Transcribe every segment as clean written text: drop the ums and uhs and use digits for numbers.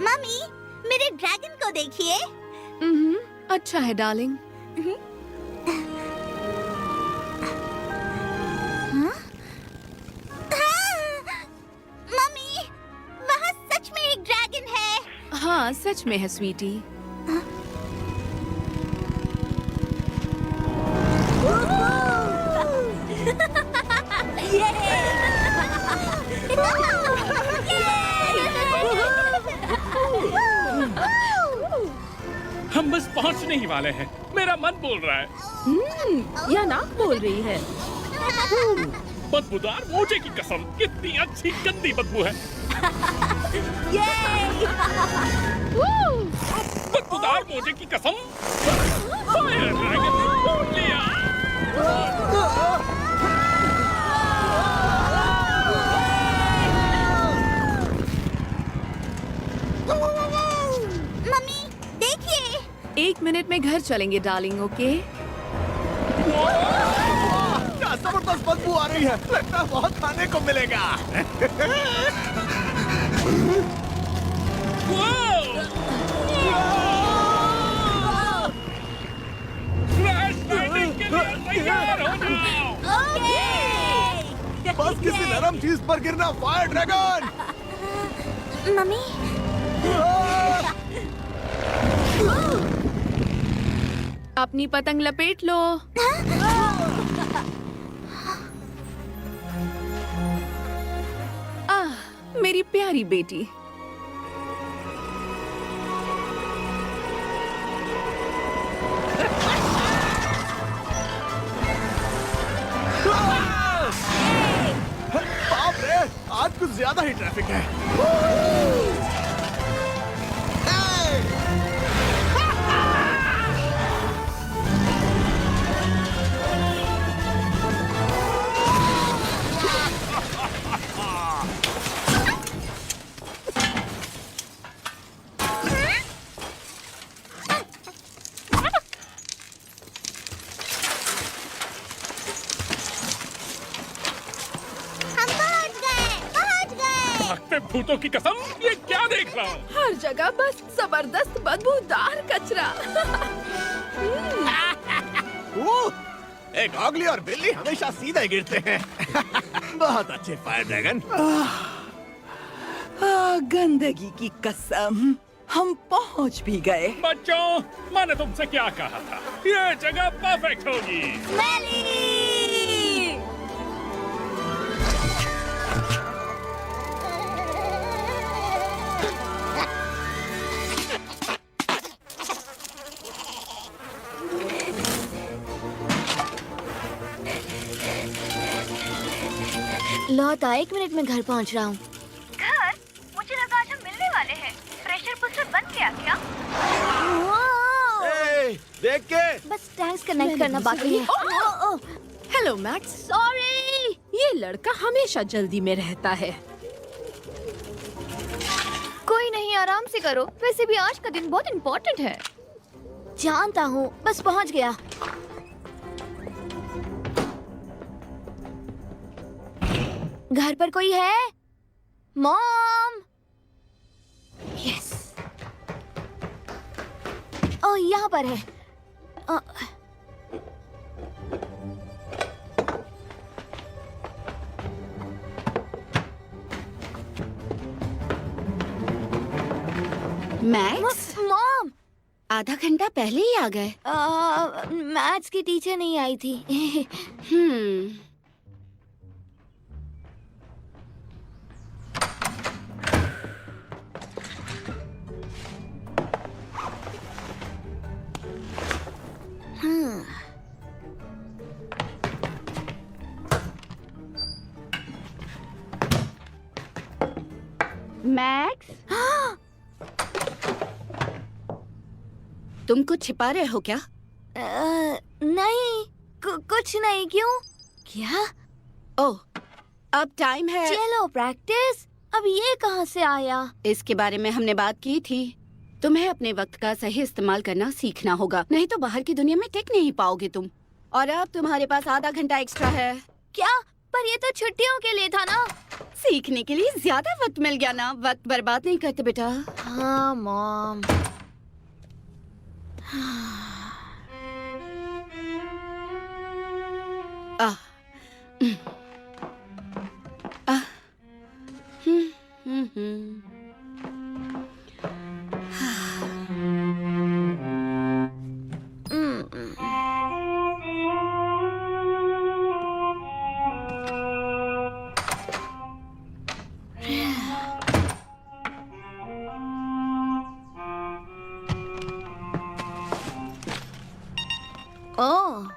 Mummy, मेरे dragon को देखिए। अच्छा है डार्लिंग। मम्मी, वहाँ सच में एक ड्रैगन है। हाँ सच में है स्वीटी। हम बस पहुंचने ही वाले हैं। मेरा मन बोल रहा है। या नाक बोल रही है। बदबूदार मोजे की कसम, कितनी अच्छी गंदी बदबू है। बदबूदार मोजे की कसम। फायर ड्रैगन ढूंढ लिया। मम्मी, देखिए। 1 मिनट में घर चलेंगे डार्लिंग, ओके? क्या जबरदस्त बदबू आ रही है। लगता है बहुत खाने को मिलेगा। फ्लैश लाइटिंग के लिए तैयार हो जाओ। बस किसी नरम चीज पर गिरना। Fire dragon. मम्मी, अपनी पतंग लपेट लो। मेरी प्यारी बेटी। बाप रे, आज कुछ ज्यादा ही ट्रैफिक है। भूतों की कसम, ये क्या देख रहा हूँ? हर जगह बस जबरदस्त बदबूदार कचरा। एक ऑगली और बिल्ली हमेशा सीधे गिरते हैं। बहुत अच्छे फायर ड्रैगन। गंदगी की कसम, हम पहुंच भी गए। बच्चों, मैंने तुमसे क्या कहा था? ये जगह परफेक्ट होगी। लौटा 1 मिनट में घर पहुंच रहा हूँ। घर? मुझे लगा आज हम मिलने वाले हैं। प्रेशर बुस्टर बन गया क्या? देख के। बस टैंक्स कनेक्ट करना बाकी है। Hello max. सॉरी। ये लड़का हमेशा जल्दी में रहता है। कोई कोई नहीं, आराम से करो। वैसे भी आज का दिन बहुत इम्पोर्टेंट है। जानता हूँ, बस पहुँच गया। घर पर कोई है? मॉम। यस। ओह, यहाँ पर है। मैक्स, मॉम, आधा घंटा पहले ही आ गए। मैथ्स की टीचर नहीं आई थी। मैक्स, तुम कुछ छिपा रहे हो क्या? नहीं, कुछ नहीं। क्यों? क्या? ओह, अब टाइम है। चलो प्रैक्टिस। अब ये कहाँ से आया? इसके बारे में हमने बात की थी। तुम्हें अपने वक्त का सही इस्तेमाल करना सीखना होगा, नहीं तो बाहर की दुनिया में टिक नहीं पाओगे तुम। और अब तुम्हारे पास आधा घंटा एक्स्ट्रा है। क्या? पर ये तो छुट्टियों के लिए था ना। सीखने के लिए ज्यादा वक्त मिल गया ना। वक्त बर्बाद नहीं करते बेटा। हाँ मॉम। आह, आह, हम्म। ओह,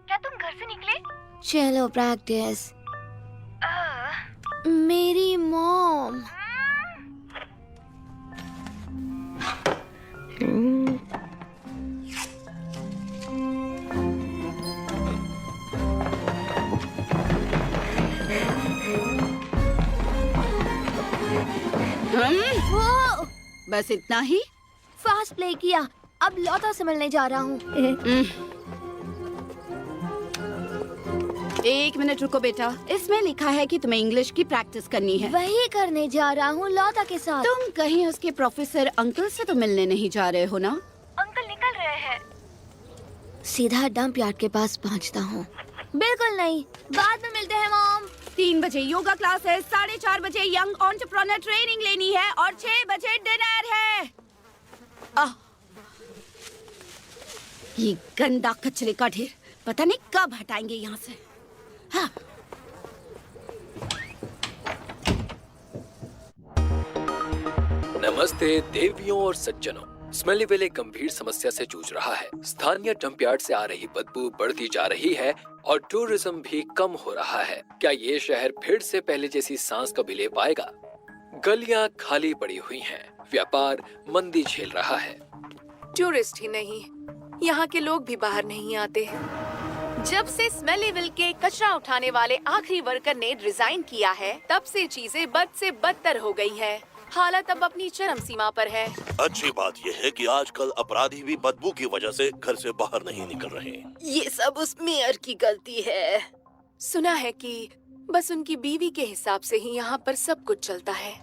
क्या तुम घर से निकले? चलो प्रैक्टिस। मेरी मॉम। वो बस इतना ही? फास्ट प्ले किया। अब लौटा से मिलने जा रहा हूँ। 1 मिनट रुको बेटा। इसमें लिखा है कि तुम्हें इंग्लिश की प्रैक्टिस करनी है। वही करने जा रहा हूँ लौटा के साथ। तुम कहीं उसके प्रोफेसर अंकल से तो मिलने नहीं जा रहे हो ना? अंकल निकल रहे हैं। सीधा डंप यार्ड के पास पहुँचता हूँ। बिल्कुल नहीं, बाद में मिलते हैं मॉम। 3 बजे योगा क्लास है, 4:30 बजे यंग एंटरप्रेन्योर ट्रेनिंग लेनी है और 6 बजे डिनर है। आह, ये गंदा कचरे का ढेर पता नहीं कब हटाएंगे यहाँ से। हाँ। नमस्ते देवियों और सज्जनों। स्मेलीविल एक गंभीर समस्या से जूझ रहा है। स्थानीय डंपयार्ड से आ रही बदबू बढ़ती जा रही है और टूरिज्म भी कम हो रहा है। क्या ये शहर फिर से पहले जैसी सांस कभी ले पाएगा? गलियां खाली पड़ी हुई हैं, व्यापार मंदी झेल रहा है। टूरिस्ट ही नहीं, यहाँ के लोग भी बाहर नहीं आते। जब से स्मेलीविल के कचरा उठाने वाले आखिरी वर्कर ने रिजाइन किया है, तब से चीजें बद से बदतर हो गई है। हालत अब अपनी चरम सीमा पर है। अच्छी बात यह है कि आजकल अपराधी भी बदबू की वजह से घर से बाहर नहीं निकल रहे। ये सब उस मेयर की गलती है। सुना है कि बस उनकी बीवी के हिसाब से ही यहाँ पर सब कुछ चलता है।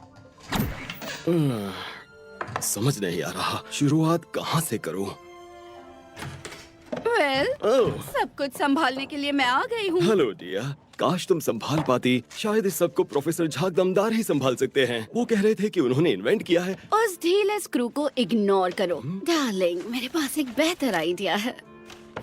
समझ नहीं आ रहा शुरुआत कहाँ से करूं। सब कुछ संभालने के लिए मैं आ गई हूँ। हेलो डिया, काश तुम संभाल पाती। शायद इस सब को प्रोफेसर झाग दमदार ही संभाल सकते हैं। वो कह रहे थे कि उन्होंने इन्वेंट किया है। उस ढीले स्क्रू को इग्नोर करो। डार्लिंग, मेरे पास एक बेहतर आइडिया है।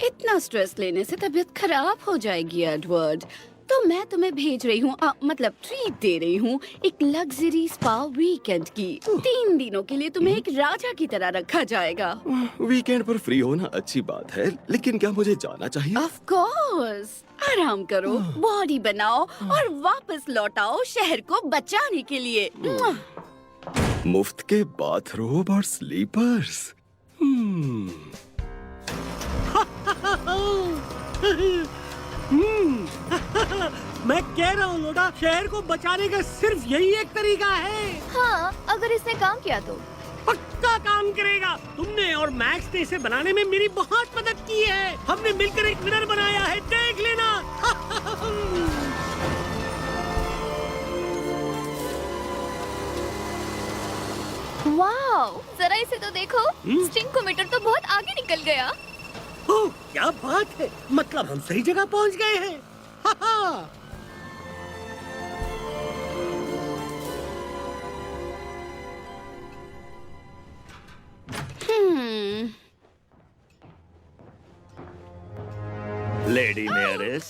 इतना स्ट्रेस लेने से तबीयत खराब हो जाएगी एडवर्ड। तो मैं तुम्हें भेज रही हूँ, मतलब ट्रीट दे रही हूँ, एक लग्जरी स्पा वीकेंड की। 3 दिनों के लिए तुम्हें एक राजा की तरह रखा जाएगा। वीकेंड पर फ्री होना अच्छी बात है, लेकिन क्या मुझे जाना चाहिए? Of course. आराम करो, बॉडी बनाओ और वापस लौटाओ शहर को बचाने के लिए। मुफ्त के बाथरोब और स्लीपर्स। मैं कह रहा हूँ लोटा, शहर को बचाने का सिर्फ यही एक तरीका है। हाँ, अगर इसने काम किया तो। पक्का काम करेगा। तुमने और मैक्स ने इसे बनाने में मेरी बहुत मदद की है। हमने मिलकर एक विनर बनाया है, देख लेना। वाओ, जरा इसे तो देखो। स्टिंकोमीटर तो बहुत आगे निकल गया। ओह, क्या बात है, मतलब हम सही जगह पहुंच गए हैं। लेडी मेयरेस,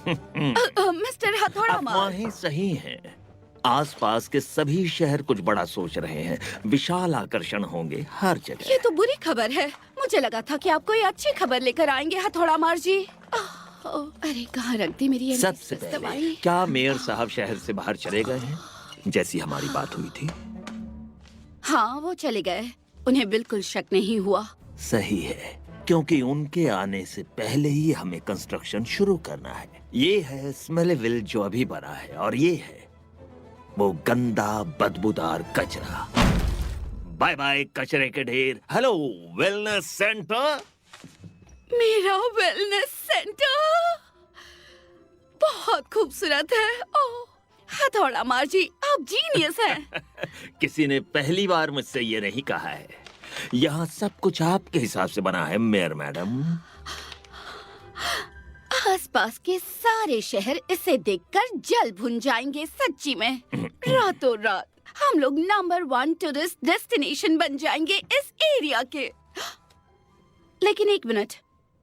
मिस्टर हथौड़ा मार। अफवाहें सही हैं। आसपास के सभी शहर कुछ बड़ा सोच रहे हैं। विशाल आकर्षण होंगे हर जगह। ये तो बुरी खबर है। मुझे लगा था कि आप कोई अच्छी खबर लेकर आएंगे हथौड़ा मार जी। अरे कहाँ रख दी मेरी ये सबसे पहले, क्या मेयर साहब शहर से बाहर चले गए हैं, जैसी हमारी बात हुई थी? हाँ, वो चले गए। उन्हें बिल्कुल शक नहीं हुआ। सही है, क्योंकि उनके आने से पहले ही हमें कंस्ट्रक्शन शुरू करना है। ये है स्मेलीविल जो अभी बना है, और ये है वो गंदा बदबूदार कचरा। बाय बाय कचरे के ढेर। Hello wellness centre. मेरा वेलनेस सेंटर बहुत खूबसूरत है। ओह, हथौड़ा मार जी, आप जीनियस हैं। किसी ने पहली बार मुझसे ये नहीं कहा है। यहाँ सब कुछ आपके हिसाब से बना है मेयर मैडम। आसपास के सारे शहर इसे देखकर जल भुन जाएंगे। सच्ची में रातों रात हम लोग नंबर 1 टूरिस्ट डेस्टिनेशन बन जाएंगे इस एरिया के। लेकिन एक मिनट,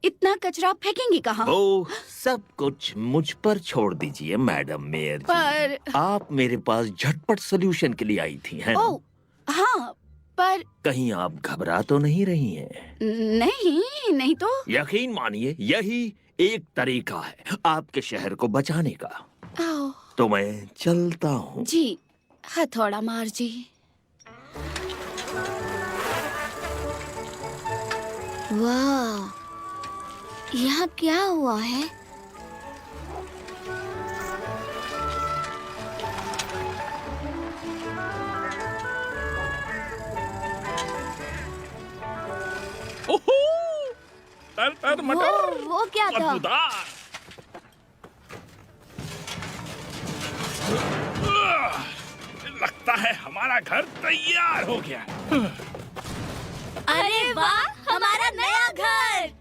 इतना कचरा फेंकेंगे कहाँ? वो सब कुछ मुझ पर छोड़ दीजिए मैडम मेयर जी। पर आप मेरे पास झटपट सॉल्यूशन के लिए आई थी, हैं? ओह हाँ, पर कहीं आप घबरा तो नहीं रही हैं? नहीं तो। यकीन मानिए, यही एक तरीका है आपके शहर को बचाने का। तो मैं चलता हूँ। जी हथौड़ा मार जी। वाह, यहाँ क्या हुआ है? ओहो, तर मटर। वो क्या था? बदबूदार। लगता है हमारा घर तैयार हो गया। अरे वाह, हमारा नया घर।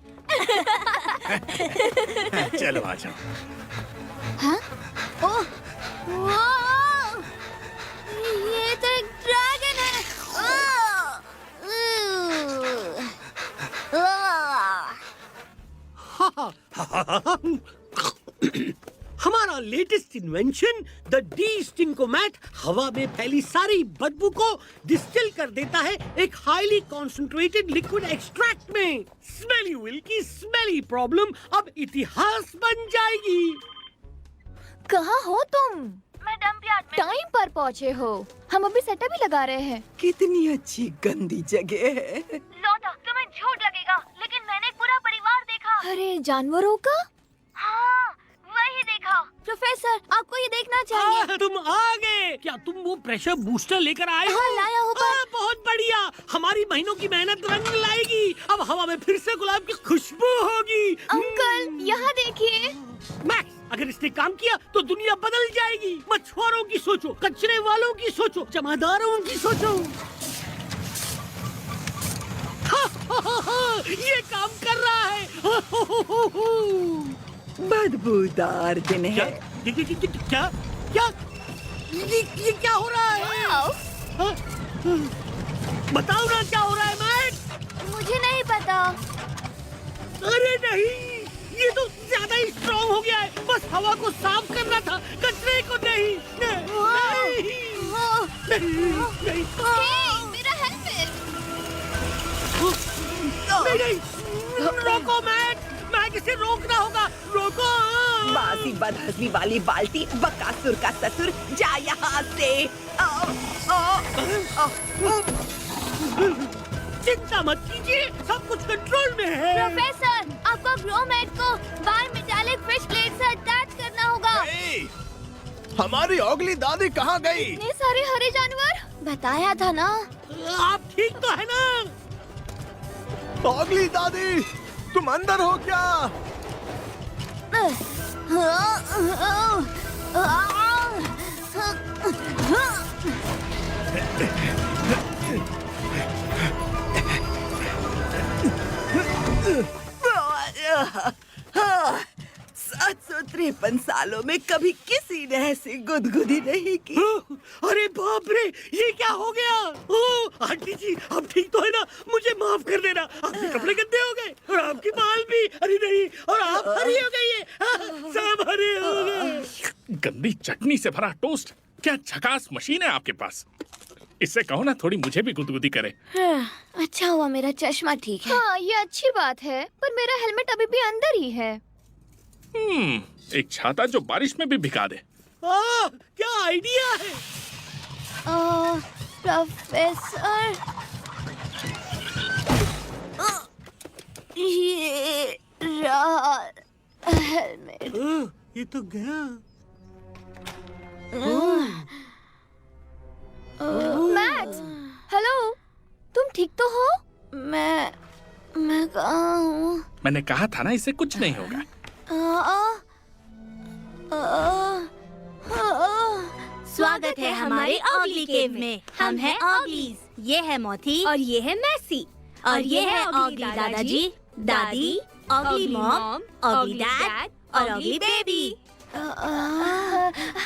चलो आ जाओ। हाँ? ओह, वाह, ये तो एक ड्रैगन है। हमारा लेटेस्ट इन्वेंशन द डी स्टिंकोमैट हवा में फैली सारी बदबू को डिस्टिल कर देता है एक हाईली कॉन्सेंट्रेटेड लिक्विड एक्सट्रैक्ट में। स्मेलीविल की स्मेली प्रॉब्लम अब इतिहास बन जाएगी। कहाँ हो तुम? मैं डंप यार्ड में। टाइम पर पहुँचे हो। हम अभी सेटअप ही लगा रहे हैं। कितनी अच्छी गंदी जगह है। लौटा, तुम्हें झूठ लगेगा, लेकिन मैंने एक पूरा परिवार देखा। अरे जानवरों का? हाँ, वही देखा। प्रोफेसर, आपको ये देखना चाहिए। तुम आ गए। क्या तुम वो प्रेशर बूस्टर लेकर आए हो? हाँ, लाया हूँ पर। बहुत बढ़िया, हमारी महीनों की मेहनत रंग लाएगी। अब हवा में फिर से गुलाब की खुशबू होगी। अंकल, यहाँ देखिए। मैक्स, अगर इसने काम किया तो दुनिया बदल जाएगी। मछुआरों की सोचो, कचरे वालों की सोचो, जमादारों की सोचो। ये काम कर रहा है। बदबूदार दिन है। क्या ये क्या हो रहा है? हाँ? बताओ ना क्या हो रहा है मैक्स? मुझे नहीं पता। अरे नहीं, ये तो ज्यादा ही स्ट्रॉन्ग हो गया है। बस हवा को साफ करना था, कचरे को नहीं। मेरा हेलमेट। नहीं, रोको मैक्स, मैक्स इसे रोकना होगा। रोको। बासी बदहजमी वाली बाल्टी, बकासुर का ससुर, जा यहाँ से। चिंता मत कीजिए, सब कुछ कंट्रोल में है। प्रोफेसर, आपको ग्रोमेट को बार मेटालिक फिश प्लेट से अटैच करना होगा। हमारी ओगली दादी कहाँ गई? इतने सारे हरे जानवर, बताया था ना। आप ठीक तो है ना? ओगली दादी, तुम अंदर हो क्या? हाँ, 753 सालों में कभी किसी ने ऐसी गुदगुदी नहीं की। अरे बाप रे, ये क्या हो गया? ओह आंटी जी, आप ठीक तो है ना? मुझे माफ कर देना, आपके कपड़े गंदे हो गए और आपकी बाल भी। अरे नहीं, और आप हरी हो गई है, सब हरे हो गए। गंदी चटनी से भरा टोस्ट, क्या झकास मशीन है आपके पास। इससे कहो ना थोड़ी मुझे भी गुदगुदी करे। अच्छा हुआ मेरा चश्मा ठीक है। हाँ ये अच्छी बात है, पर मेरा हेलमेट अभी भी अंदर ही है। एक छाता जो बारिश में भी भिगा दे। क्या आइडिया है? प्रोफेसर, ये रहा हेलमेट। ये तो गया। मैक्स, हेलो, तुम ठीक तो हो? मैं कहाँ हूँ? मैंने कहा था ना इससे कुछ नहीं होगा। स्वागत है हमारे ऑगली केव में। हम हैं ऑगलीज। ये है मोथी और ये है मैसी और ये है ऑगली दादाजी, दादी, ऑगली मॉम, ऑगली डैड और ऑगली बेबी।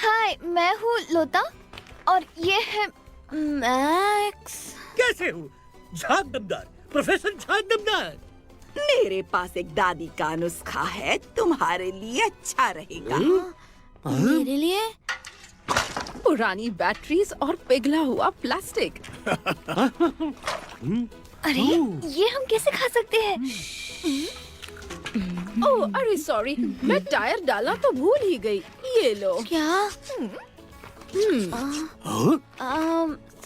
हाय, मैं हूँ लोता और ये है मैक्स। कैसे हूँ? झाग दमदार, प्रोफेसर झाग दमदार। मेरे पास एक दादी का नुस्खा है, तुम्हारे लिए अच्छा रहेगा। मेरे लिए? पुरानी बैटरीज और पिघला हुआ प्लास्टिक। अरे ये हम कैसे खा सकते हैं? ओह अरे सॉरी, मैं टायर डाला तो भूल ही गई। ये लो। क्या?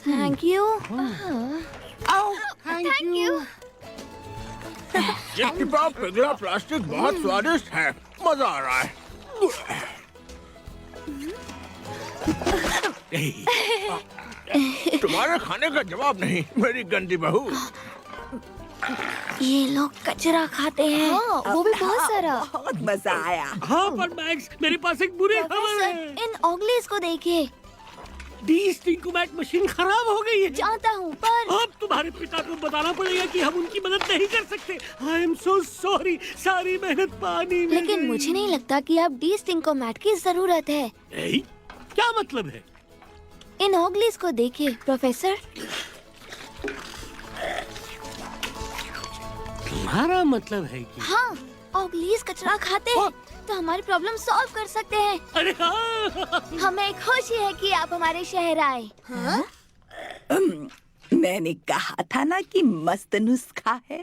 Thank you. Thank you. ये टिपा पिघला प्लास्टिक बहुत स्वादिष्ट है, मजा आ रहा है। तुम्हारे खाने का जवाब नहीं, मेरी गंदी बहू। ये लोग कचरा खाते हैं। हाँ, वो भी बहुत सारा। बहुत मजा आया। हाँ पर मैक्स, मेरे पास एक बुरी खबर है। इन ऑगलीज को देखिए। डी-स्टिंकोमैट मशीन खराब हो गई है। जानता हूँ, पर अब तुम्हारे पिता को बताना पड़ेगा कि हम उनकी मदद नहीं कर सकते। आई एम सो सॉरी, सारी मेहनत पानी में लेकिन गई। मुझे नहीं लगता कि अब डी-स्टिंकोमैट की जरूरत है। क्या मतलब है? इन ऑगलीज को देखिए प्रोफेसर। तुम्हारा मतलब है कि हाँ, ऑगलीज कचरा खाते हैं तो हमारी प्रॉब्लम सॉल्व कर सकते हैं। अरे हाँ। हमें खुशी है कि आप हमारे शहर आए। हाँ? मैंने कहा था ना कि मस्त नुस्खा है।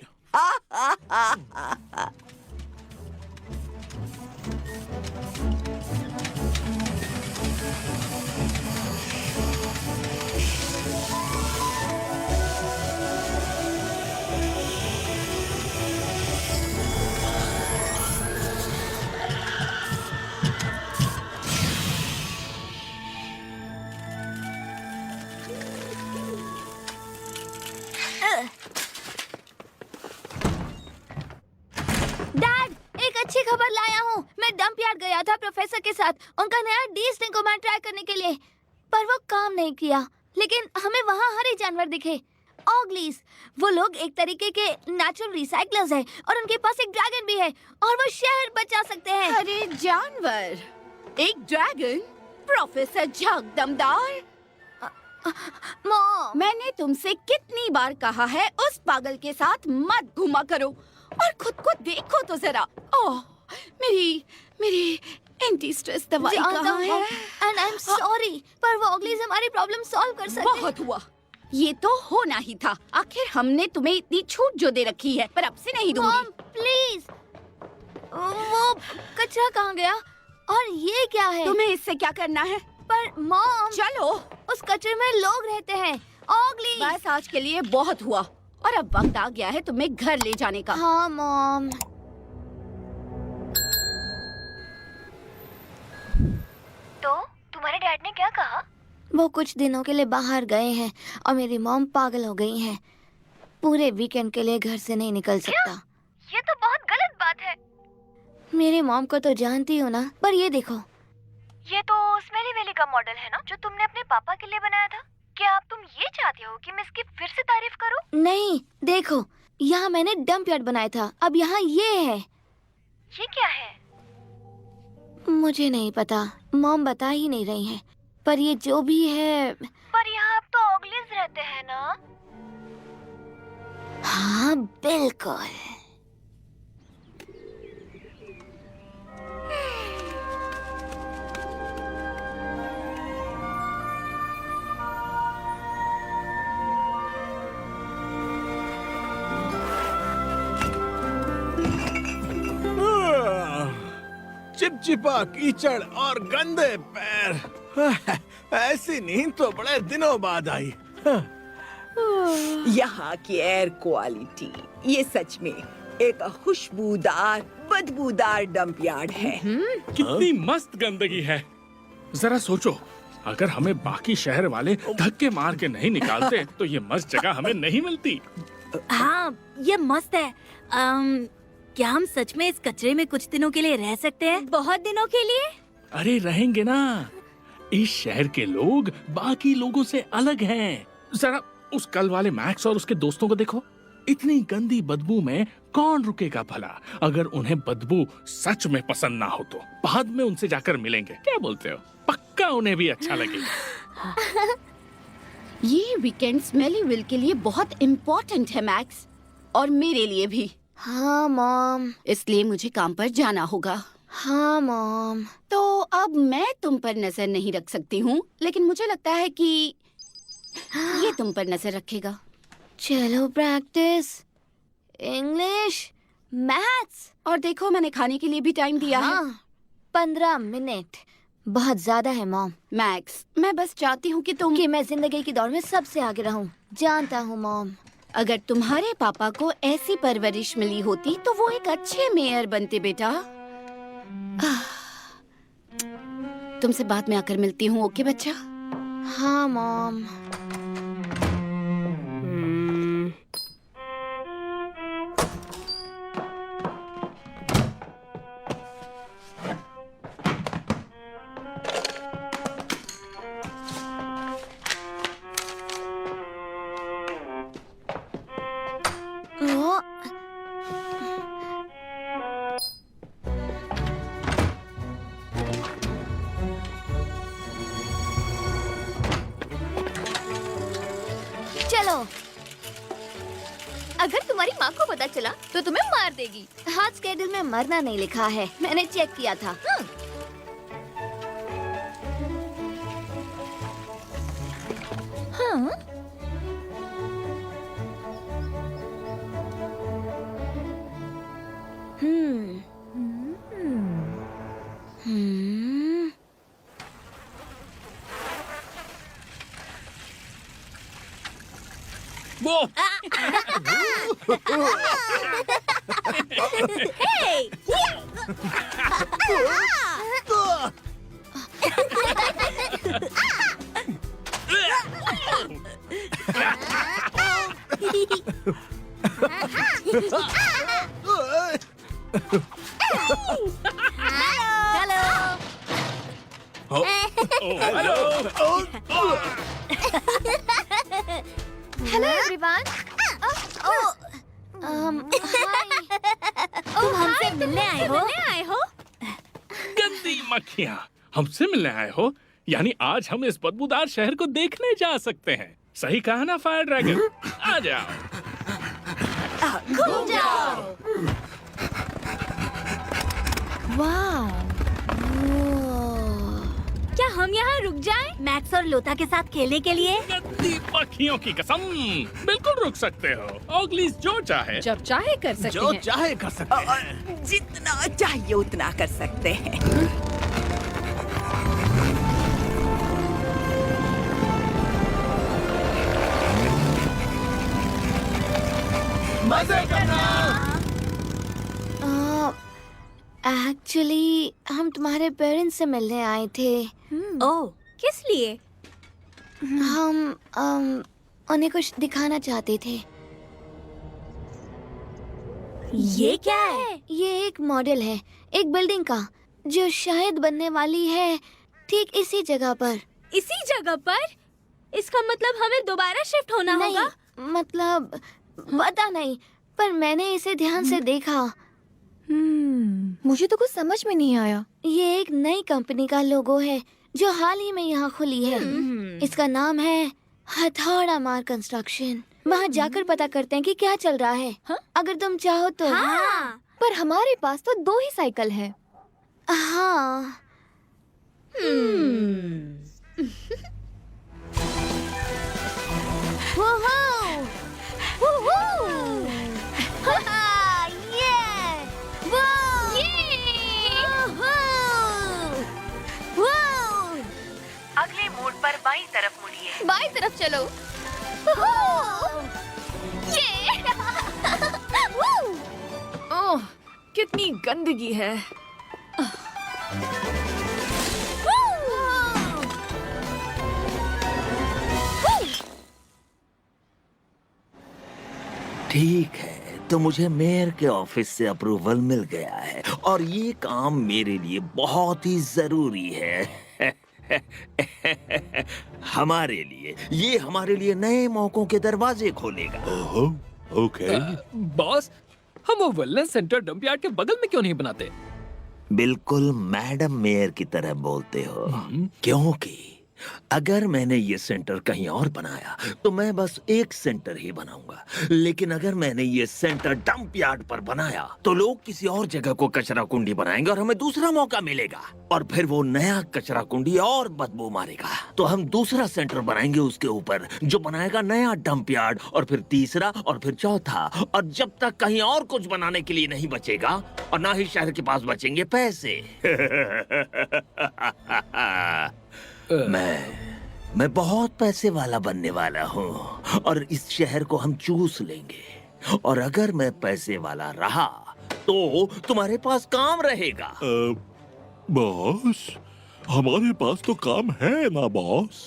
डैड, एक अच्छी खबर लाया हूँ। मैं डंप यार्ड गया था प्रोफेसर के साथ उनका नया डी-स्टिंकोमैट ट्राई करने के लिए, पर वो काम नहीं किया। लेकिन हमें वहाँ हरे जानवर दिखे, ऑगलीज। वो लोग एक तरीके के नेचुरल रिसाइकलर्स हैं और उनके पास एक ड्रैगन भी है और वो शहर बचा सकते हैं। अरे जानवर, एक ड्रैगन? प्रोफेसर झाग दमदार, मॉम, मैंने तुमसे कितनी बार कहा है उस पागल के साथ मत घुमा करो और खुद को देखो तो जरा। ओह, मेरी एंटी स्ट्रेस दवाई कहाँ है? एंड आई एम सॉरी, पर वो ऑगलीज हमारी प्रॉब्लम सॉल्व कर सकते हैं। बहुत हुआ, ये तो होना ही था। आखिर हमने तुम्हें इतनी छूट जो दे रखी है, पर अब से नहीं दूंगी। मॉम प्लीज, वो कचरा कहाँ गया? और ये क्या है? तुम्हें इससे क्या करना है? पर मॉम, चलो, उस कचरे में लोग रहते हैं, ऑगली। बस आज के लिए बहुत हुआ और अब वक्त आ गया है तुम्हें घर ले जाने का। हाँ मॉम। तो तुम्हारे तुम्हारे डैड ने क्या कहा? वो कुछ दिनों के लिए बाहर गए हैं और मेरी मॉम पागल हो गई हैं। पूरे वीकेंड के लिए घर से नहीं निकल सकता। ये तो बहुत गलत बात है। मेरी मॉम को तो जानती हो ना, पर ये देखो, ये तो स्मेली वेली का मॉडल है ना, जो तुमने अपने पापा के लिए बनाया था। क्या अब तुम ये चाहते हो कि मैं इसकी फिर से तारीफ करूं? नहीं, देखो, यहाँ मैंने डंप यार्ड बनाया था, अब यहाँ ये है। ये क्या है? मुझे नहीं पता, मॉम बता ही नहीं रही हैं। पर ये जो भी है, पर यहाँ अब तो ऑगलीज रहते हैं ना? हाँ बिल्कुल। चिपचिपा कीचड़ और गंदे पैर। ऐसी नींद तो बड़े दिनों बाद आई। यहाँ की एयर क्वालिटी ये सच में एक खुशबूदार बदबूदार डंप यार्ड है। कितनी मस्त गंदगी है। जरा सोचो, अगर हमें बाकी शहर वाले धक्के मार के नहीं निकालते तो ये मस्त जगह हमें नहीं मिलती। हाँ, ये मस्त है। क्या हम सच में इस कचरे में कुछ दिनों के लिए रह सकते हैं? बहुत दिनों के लिए? अरे रहेंगे ना। इस शहर के लोग बाकी लोगों से अलग हैं। जरा उस कल वाले मैक्स और उसके दोस्तों को देखो। इतनी गंदी बदबू में कौन रुकेगा भला? अगर उन्हें बदबू सच में पसंद ना हो तो बाद में उनसे जाकर मिलेंगे। क्या बोलते हो? पक्का उन्हें भी अच्छा लगेगा। ये वीकेंड स्मेलीविल के लिए बहुत इम्पोर्टेंट है मैक्स, और मेरे लिए भी। हाँ मॉम। इसलिए मुझे काम पर जाना होगा। हाँ मॉम। तो अब मैं तुम पर नजर नहीं रख सकती हूँ, लेकिन मुझे लगता है कि ये तुम पर नजर रखेगा। चलो प्रैक्टिस, इंग्लिश, मैथ्स। और देखो, मैंने खाने के लिए भी टाइम दिया है। 15 मिनट बहुत ज्यादा है मॉम। मैक्स, मैं बस चाहती हूँ कि मैं जिंदगी की दौड़ में सबसे आगे रहूं। जानता हूँ मॉम। अगर तुम्हारे पापा को ऐसी परवरिश मिली होती तो वो एक अच्छे मेयर बनते बेटा। तुमसे बाद में आकर मिलती हूँ, ओके बच्चा? हाँ मॉम। चलो, अगर तुम्हारी माँ को पता चला तो तुम्हें मार देगी। हाथ स्केड्यूल में मरना नहीं लिखा है, मैंने चेक किया था। हाँ? वो Hey! Hello everyone. तुम हमसे मिलने आए हो? गंदी मक्खियाँ, हमसे मिलने आए हो? यानी आज हम इस बदबूदार शहर को देखने जा सकते हैं। सही कहा ना फायर ड्रैगन? आ जाओ। घूम जाओ। वाह, क्या हम यहाँ रुक जाएं? मैक्स और लोता के साथ खेलने के लिए? गंदी मक्खियों की कसम, बिल्कुल रुक सकते हो। ऑगलीज जो चाहे, जब चाहे कर सकते जो हैं। चाहे कर सकते हैं। जितना चाहिए उतना कर सकते हैं। मजे करना। एक्चुअली हम तुम्हारे पेरेंट्स से मिलने आए थे। ओह, किस लिए? हम उन्हें कुछ दिखाना चाहते थे। ये क्या है? ये एक मॉडल है, एक बिल्डिंग का, जो शायद बनने वाली है ठीक इसी जगह पर। इसी जगह पर? इसका मतलब हमें दोबारा शिफ्ट होना होगा? मतलब पता नहीं, पर मैंने इसे ध्यान से देखा। मुझे तो कुछ समझ में नहीं आया। ये एक नई कंपनी का लोगो है जो हाल ही में यहाँ खुली है। इसका नाम है हथौड़ा मार कंस्ट्रक्शन। वहाँ जाकर पता करते हैं कि क्या चल रहा है। अगर तुम चाहो तो। हाँ। पर हमारे पास तो 2 ही साइकिल है। हाँ। अगले मोड़ पर बाईं तरफ मुड़िए। बाईं तरफ चलो। ओह, कितनी गंदगी है। ठीक है, तो मुझे मेयर के ऑफिस से अप्रूवल मिल गया है और ये काम मेरे लिए बहुत ही जरूरी है। हमारे लिए नए मौकों के दरवाजे खोलेगा। ओके। बॉस, हम वो वेलनेस सेंटर डंपयार्ड के बगल में क्यों नहीं बनाते? बिल्कुल मैडम मेयर की तरह बोलते हो, क्योंकि अगर मैंने ये सेंटर कहीं और बनाया तो मैं बस एक सेंटर ही बनाऊंगा, लेकिन अगर मैंने ये सेंटर डंप यार्ड पर बनाया तो लोग किसी और जगह को कचरा कुंडी बनाएंगे और हमें दूसरा मौका मिलेगा, और फिर वो नया कचरा कुंडी और बदबू मारेगा। तो हम दूसरा सेंटर बनाएंगे उसके ऊपर, जो बनाएगा नया डंप यार्ड, और फिर तीसरा, और फिर चौथा, और जब तक कहीं और कुछ बनाने के लिए नहीं बचेगा और ना ही शहर के पास बचेंगे पैसे। मैं बहुत पैसे वाला बनने वाला हूँ और इस शहर को हम चूस लेंगे, और अगर मैं पैसे वाला रहा तो तुम्हारे पास काम रहेगा। बॉस, हमारे पास तो काम है ना बॉस।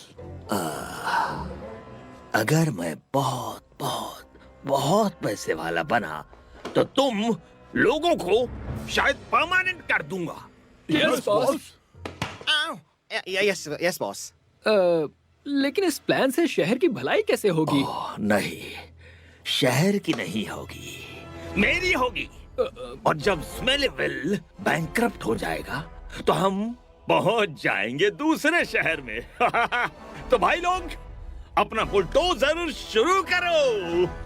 अगर मैं बहुत बहुत बहुत पैसे वाला बना तो तुम लोगों को शायद परमानेंट कर दूंगा। Yes boss. Yes boss. लेकिन इस प्लान से शहर की भलाई कैसे होगी? नहीं, शहर की नहीं होगी, मेरी होगी। और जब स्मेलीविल बैंकरप्ट हो जाएगा तो हम पहुंच जाएंगे दूसरे शहर में। तो भाई लोग, अपना बुलडोजर शुरू करो।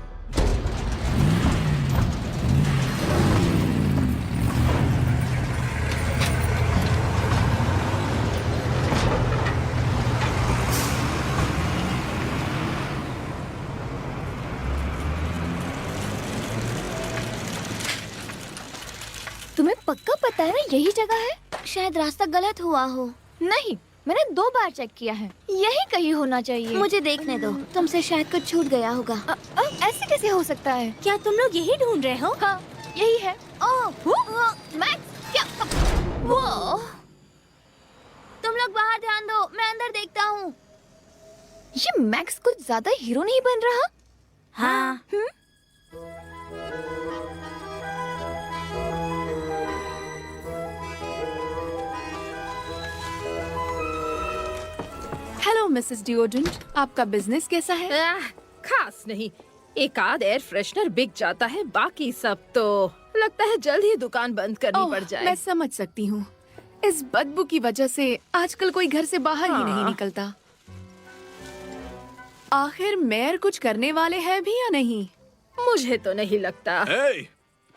तुम्हें पक्का पता है ना यही जगह है? शायद रास्ता गलत हुआ हो। नहीं, मैंने 2 बार चेक किया है, यही कहीं होना चाहिए। मुझे देखने दो, तुमसे शायद कुछ छूट गया होगा। ऐसे कैसे हो सकता है? क्या तुम लोग यही ढूंढ रहे हो? हाँ, यही है। मैक्स, क्या? वो तुम लोग बाहर ध्यान दो, मैं अंदर देखता हूँ। ये मैक्स कुछ ज्यादा हीरो नहीं बन रहा? हाँ। हेलो मिसेस डिओडेंट, आपका बिजनेस कैसा है? खास नहीं, एक आध एयर फ्रेशनर बिक जाता है, बाकी सब तो लगता है जल्द ही दुकान बंद करनी पड़ जाए। मैं समझ सकती हूँ, इस बदबू की वजह से आजकल कोई घर से बाहर ही नहीं निकलता। आखिर मेयर कुछ करने वाले हैं भी या नहीं? मुझे तो नहीं लगता।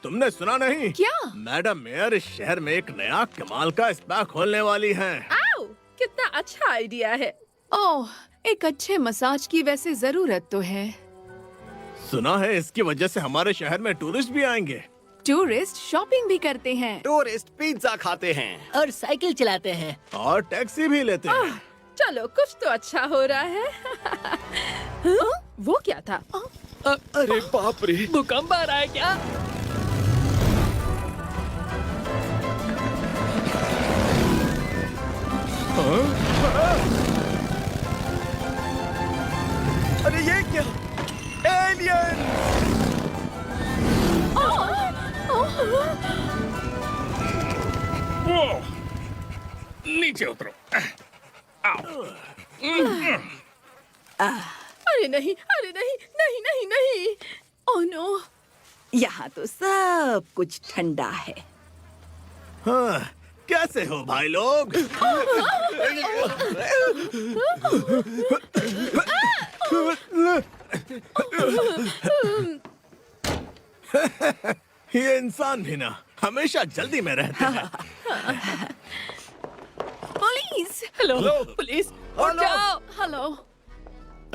तुमने सुना नहीं? क्या? मैडम मेयर इस शहर में एक नया कमाल का स्पा खोलने वाली हैं। आओ, कितना अच्छा आइडिया है। ओह, एक अच्छे मसाज की वैसे जरूरत तो है। सुना है इसकी वजह से हमारे शहर में टूरिस्ट भी आएंगे। टूरिस्ट शॉपिंग भी करते हैं, टूरिस्ट पिज्जा खाते हैं और साइकिल चलाते हैं और टैक्सी भी लेते हैं। चलो, कुछ तो अच्छा हो रहा है। वो क्या था? अरे बाप रे, भूकंप आ रहा है क्या? हाँ? ये क्या? एलियन! वो नीचे उतरो। आओ। अरे नहीं, अरे नहीं, नहीं नहीं नहीं। Oh no. यहाँ तो सब कुछ ठंडा है। हाँ, कैसे हो भाई लोग? ये इंसान भी ना हमेशा जल्दी में रहते हैं। पुलिस! Hello, police! उठ जाओ! हेलो!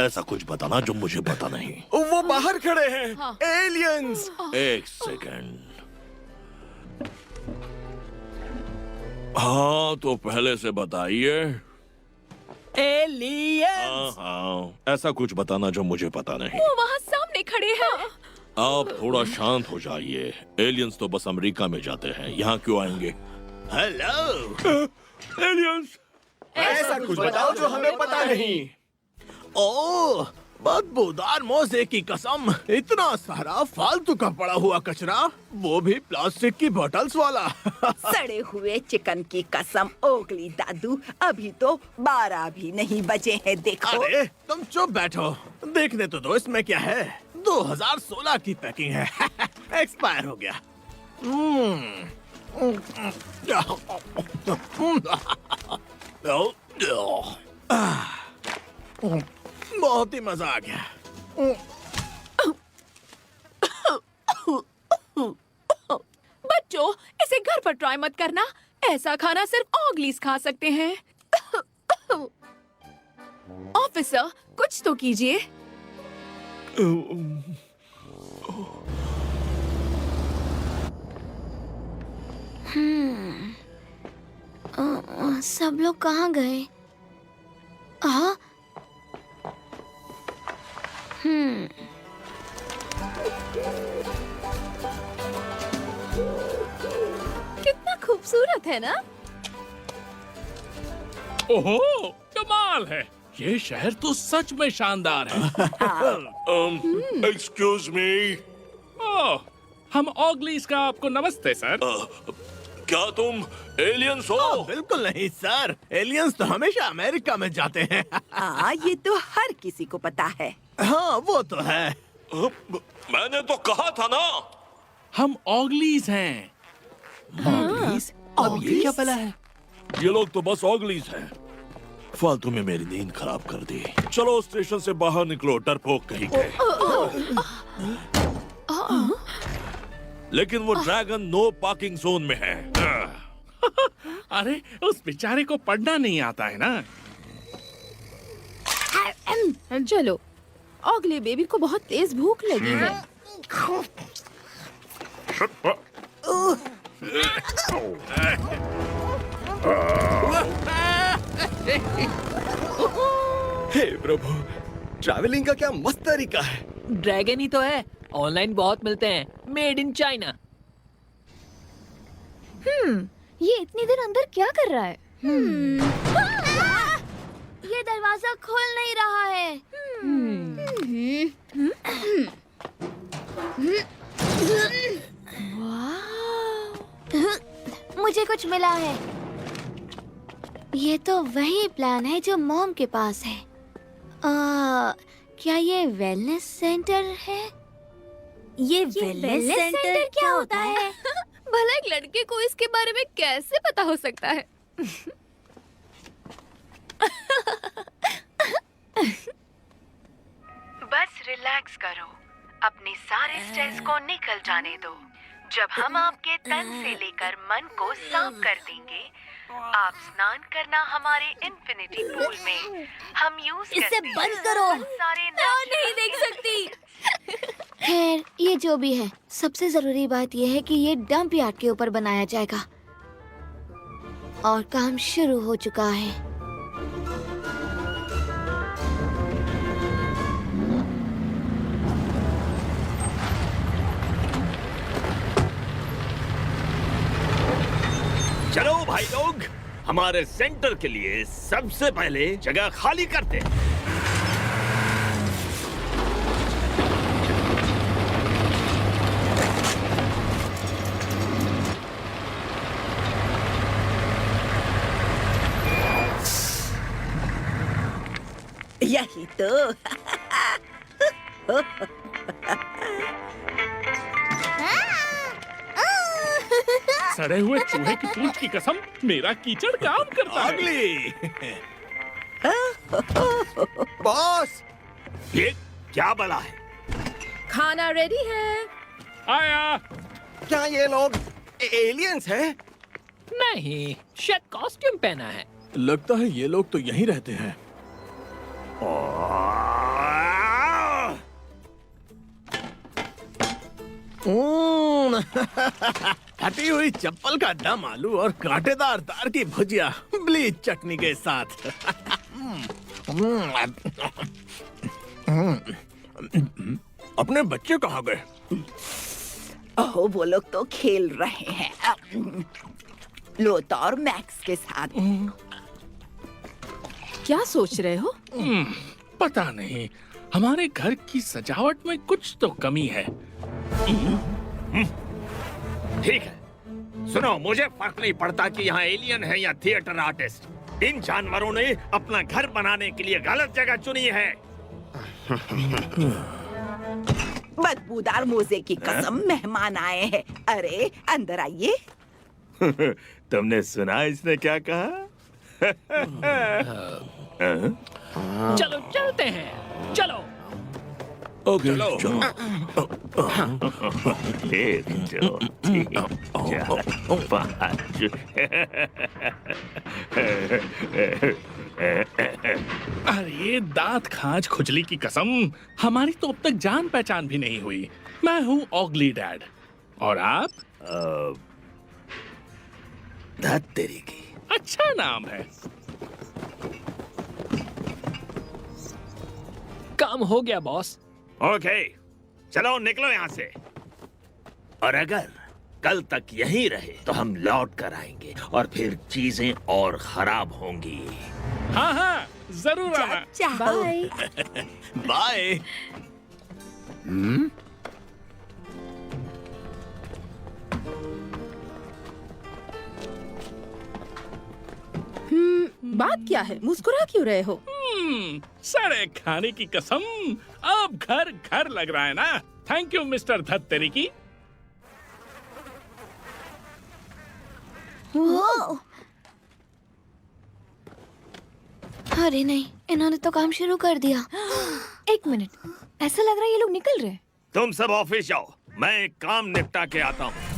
ऐसा कुछ बताना जो मुझे पता नहीं। वो बाहर खड़े हैं। हाँ। एलियंस! एक सेकंड। हाँ, तो पहले से बताइए। एलियंस! हाँ, ऐसा कुछ बताना जो मुझे पता नहीं। वो वहाँ सामने खड़े हैं। आप थोड़ा शांत हो जाइए। एलियंस तो बस अमेरिका में जाते हैं, यहाँ क्यों आएंगे? Hello, aliens! ऐसा कुछ बताओ जो हमें पता नहीं। ओह, बदबूदार मोजे की कसम, इतना सारा फालतू का पड़ा हुआ कचरा, वो भी प्लास्टिक की बोतल्स वाला। सड़े हुए चिकन की कसम, ओगली दादू, अभी तो 12 भी नहीं बजे हैं। देखो। अरे तुम चुप बैठो, देखने तो दो इसमें क्या है। 2016 की पैकिंग है। एक्सपायर हो गया। बहुत ही मजा आ गया। बच्चों, इसे घर पर ट्राई मत करना। ऐसा खाना सिर्फ ऑगलीज खा सकते हैं। ऑफिसर, कुछ तो कीजिए। सब लोग कहाँ गए? हाँ? कितना खूबसूरत है ना? ओहो, कमाल है। ये शहर तो सच में शानदार है। Excuse me. ओह, हम ऑगलीज का आपको नमस्ते सर। क्या तुम एलियंस हो? बिल्कुल नहीं सर, एलियंस तो हमेशा अमेरिका में जाते हैं। हाँ, ये तो हर किसी को पता है। हाँ, वो तो है। मैंने तो कहा था ना। हम ऑगलीज हैं। ऑगलीज? अब ये क्या पला है? ये लोग तो बस ऑगलीज हैं। फालतू में मेरी नींद खराब कर दी। चलो स्टेशन से बाहर निकलो, डरपोक कहीं के। लेकिन वो ड्रैगन नो पार्किंग जोन में है। अरे, उस बेचारे को पढ़ना नहीं आता है ना। चलो, ऑगली बेबी को बहुत तेज भूख लगी है। हे प्रभु, ट्रैवलिंग का क्या मस्त तरीका है। ड्रैगन ही तो है, ऑनलाइन बहुत मिलते हैं, मेड इन चाइना। ये इतनी देर अंदर क्या कर रहा है? ये दरवाजा खोल नहीं रहा है। मुझे कुछ मिला है। ये तो वही प्लान है जो मॉम के पास है। क्या ये वेलनेस सेंटर है? ये वेलनेस सेंटर क्या होता है? भला एक लड़के को इसके बारे में कैसे पता हो सकता है? बस रिलैक्स करो, अपने सारे स्ट्रेस को निकल जाने दो। जब हम आपके तन से लेकर मन को साफ कर देंगे, आप स्नान करना हमारे इन्फिनिटी पूल में हम यूज इसे बंद करो। सारे नहीं देख सकती। खैर, ये जो भी है, सबसे जरूरी बात यह है कि ये डंप यार्ड के ऊपर बनाया जाएगा और काम शुरू हो चुका है। चलो भाई लोग, हमारे सेंटर के लिए सबसे पहले जगह खाली करते हैं। यही तो। सड़े हुए चूहे की पूंछ की कसम, मेरा कीचड़ काम करता है। अगली। बॉस, ये क्या बला है? खाना रेडी है। आया। क्या ये लोग एलियंस हैं? नहीं, शायद कॉस्ट्यूम पहना है। लगता है ये लोग तो यहीं रहते हैं। फटी हुई चप्पल का दम आलू और कांटेदार तार की भुजिया ब्लीच चटनी के साथ। अपने बच्चे कहाँ गए? ओह, वो लोग तो खेल रहे हैं लोता और मैक्स के साथ। क्या सोच रहे हो? पता नहीं, हमारे घर की सजावट में कुछ तो कमी है। ठीक है, सुनो, मुझे फर्क नहीं पड़ता कि यहाँ एलियन है या थिएटर आर्टिस्ट। इन जानवरों ने अपना घर बनाने के लिए गलत जगह चुनी है। बदबूदार मोजे की कसम, मेहमान आए हैं। अरे अंदर आइए। तुमने सुना इसने क्या कहा? चलो चलते हैं, चलो। ओके, एक, दो, तीन, चार, पाँच। अरे दांत खाज खुजली की कसम, हमारी तो अब तक जान पहचान भी नहीं हुई। मैं हूँ ऑगली डैड, और आप? धत तेरी की। अच्छा नाम है। काम हो गया बॉस। ओके, चलो निकलो यहाँ से। और अगर कल तक यहीं रहे तो हम लौट कर आएंगे और फिर चीजें और खराब होंगी। हाँ हाँ, जरूर आना। बाय। बाय। बात क्या है? मुस्कुरा क्यों रहे हो? सड़े खाने की कसम, अब घर घर लग रहा है ना। थैंक यू मिस्टर धत्तेरी की। वो अरे नहीं, इन्होंने तो काम शुरू कर दिया। एक मिनट, ऐसा लग रहा है ये लोग निकल रहे हैं। तुम सब ऑफिस जाओ, मैं एक काम निपटा के आता हूँ।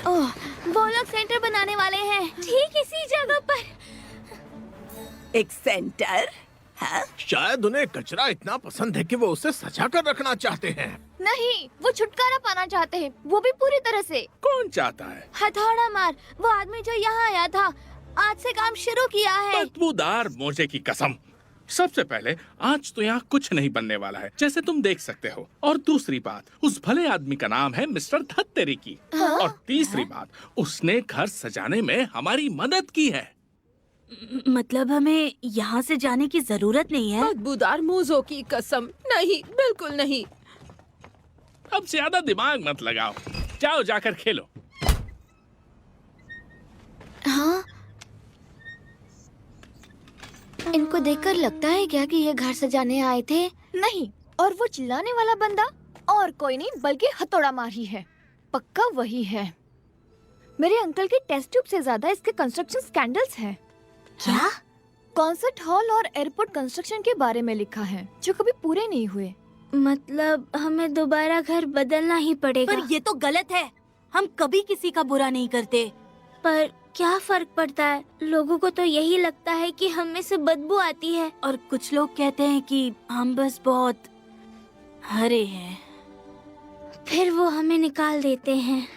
ओह, वो लोग सेंटर बनाने वाले हैं, ठीक इसी जगह पर। एक सेंटर? हाँ? शायद उन्हें कचरा इतना पसंद है कि वो उसे सजा कर रखना चाहते हैं। नहीं, वो छुटकारा पाना चाहते हैं, वो भी पूरी तरह से। कौन चाहता है? हथौड़ा मार, वो आदमी जो यहाँ आया था, आज से काम शुरू किया है। बदबूदार मोजे की कसम। सबसे पहले, आज तो यहाँ कुछ नहीं बनने वाला है, जैसे तुम देख सकते हो। और दूसरी बात, उस भले आदमी का नाम है मिस्टर धत्तेरी की। और तीसरी बात, उसने घर सजाने में हमारी मदद की है। मतलब हमें यहाँ से जाने की जरूरत नहीं है? बदबूदार मोजों की कसम, नहीं, बिल्कुल नहीं। अब ज्यादा दिमाग मत लगाओ, जाओ जाकर खेलो। हाँ? इनको देखकर लगता है क्या कि ये घर सजाने आए थे? नहीं, और वो चिल्लाने वाला बंदा और कोई नहीं बल्कि हथौड़ा मार ही है। पक्का वही है। मेरे अंकल के टेस्ट ट्यूब से ज्यादा इसके कंस्ट्रक्शन स्कैंडल्स हैं। क्या? कॉन्सर्ट हॉल और एयरपोर्ट कंस्ट्रक्शन के बारे में लिखा है, जो कभी पूरे नहीं हुए। मतलब हमें दोबारा घर बदलना ही पड़ेगा। पर ये तो गलत है। हम कभी किसी का बुरा नहीं करते। पर क्या फर्क पड़ता है? लोगों को तो यही लगता है कि हम में से बदबू आती है, और कुछ लोग कहते हैं कि हम बस बहुत हरे हैं, फिर वो हमें निकाल देते हैं।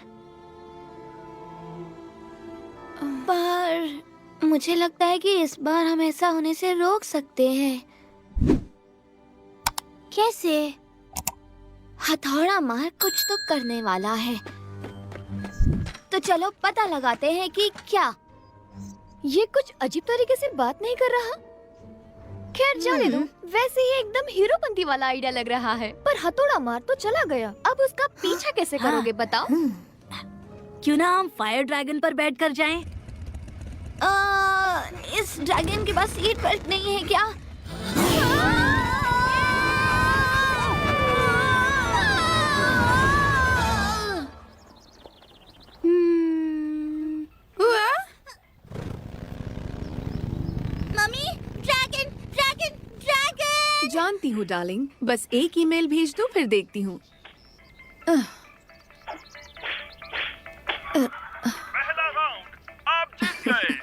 पर मुझे लगता है कि इस बार हम ऐसा होने से रोक सकते हैं। कैसे? हथौड़ा मार कुछ तो करने वाला है, तो चलो पता लगाते हैं कि क्या। ये कुछ अजीब तरीके से बात नहीं कर रहा। खैर जाने दो, वैसे ये एकदम हीरोपंती वाला आइडिया लग रहा है। पर हथौड़ा मार तो चला गया, अब उसका पीछा कैसे करोगे बताओ? क्यों ना हम फायर ड्रैगन पर बैठ कर जाएं? इस ड्रैगन के पास सीट बेल्ट नहीं है क्या? Mummy, dragon dragon dragon! जानती हूँ डार्लिंग, बस एक ईमेल भेज दो फिर देखती हूँ। पहला राउंड आप जीत गए।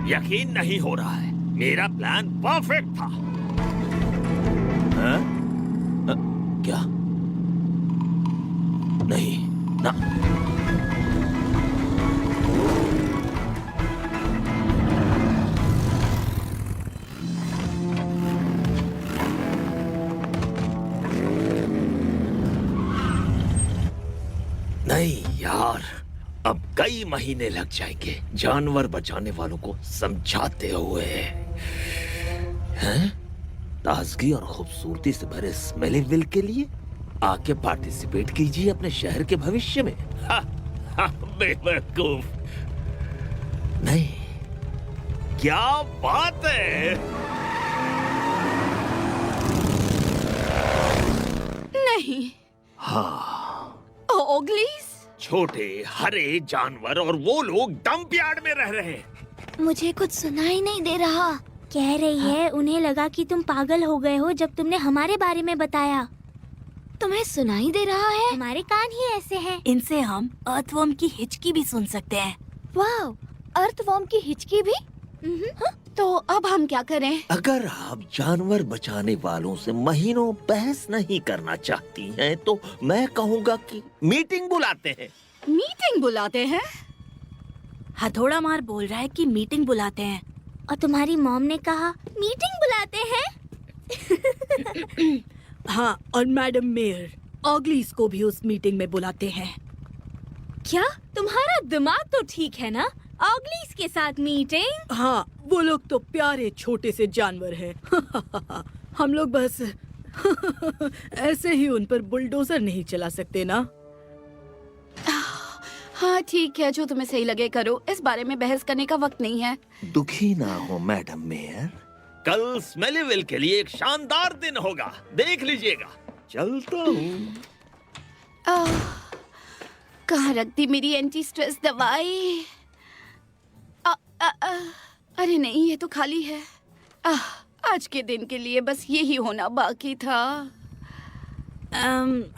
यकीन नहीं हो रहा है, मेरा प्लान परफेक्ट था। हाँ? क्या? नहीं ना। नहीं यार, अब कई महीने लग जाएंगे जानवर बचाने वालों को समझाते हुए। हैं? ताजगी और खूबसूरती से भरे स्मेलीविल के लिए आके पार्टिसिपेट कीजिए अपने शहर के भविष्य में। बेवकूफ। नहीं, क्या बात है। नहीं। हाँ, ओगलीज? छोटे हरे जानवर और वो लोग डंप यार्ड में रह रहे हैं। मुझे कुछ सुनाई नहीं दे रहा। कह रही है उन्हें लगा कि तुम पागल हो गए हो जब तुमने हमारे बारे में बताया। तुम्हें सुनाई दे रहा है? हमारे कान ही ऐसे हैं। इनसे हम अर्थवर्म की हिचकी भी सुन सकते हैं। वाव, अर्थवर्म की हिचकी भी? तो अब हम क्या करें? अगर आप जानवर बचाने वालों से महीनों बहस नहीं करना चाहती हैं, तो मैं कहूँगा कि मीटिंग बुलाते हैं। मीटिंग बुलाते हैं? हथौड़ा मार बोल रहा है कि मीटिंग बुलाते हैं, और तुम्हारी मॉम ने कहा मीटिंग बुलाते हैं। हाँ, और मैडम मेयर ऑगलीज को भी उस मीटिंग में बुलाते हैं। क्या तुम्हारा दिमाग तो ठीक है ना? ऑगलीज के साथ मीटिंग? हाँ, वो लोग तो प्यारे छोटे से जानवर हैं। हम लोग बस ऐसे ही उन पर बुलडोजर नहीं चला सकते ना। हाँ ठीक है, जो तुम्हें सही लगे करो, इस बारे में बहस करने का वक्त नहीं है। दुखी ना हो मैडम मेयर, कल स्मेलीविल के लिए एक शानदार दिन होगा, देख लीजिएगा। चलता हूँ। कहाँ रख दी मेरी एंटी स्ट्रेस दवाई? अरे नहीं, ये तो खाली है। आज के दिन के लिए बस यही होना बाकी था।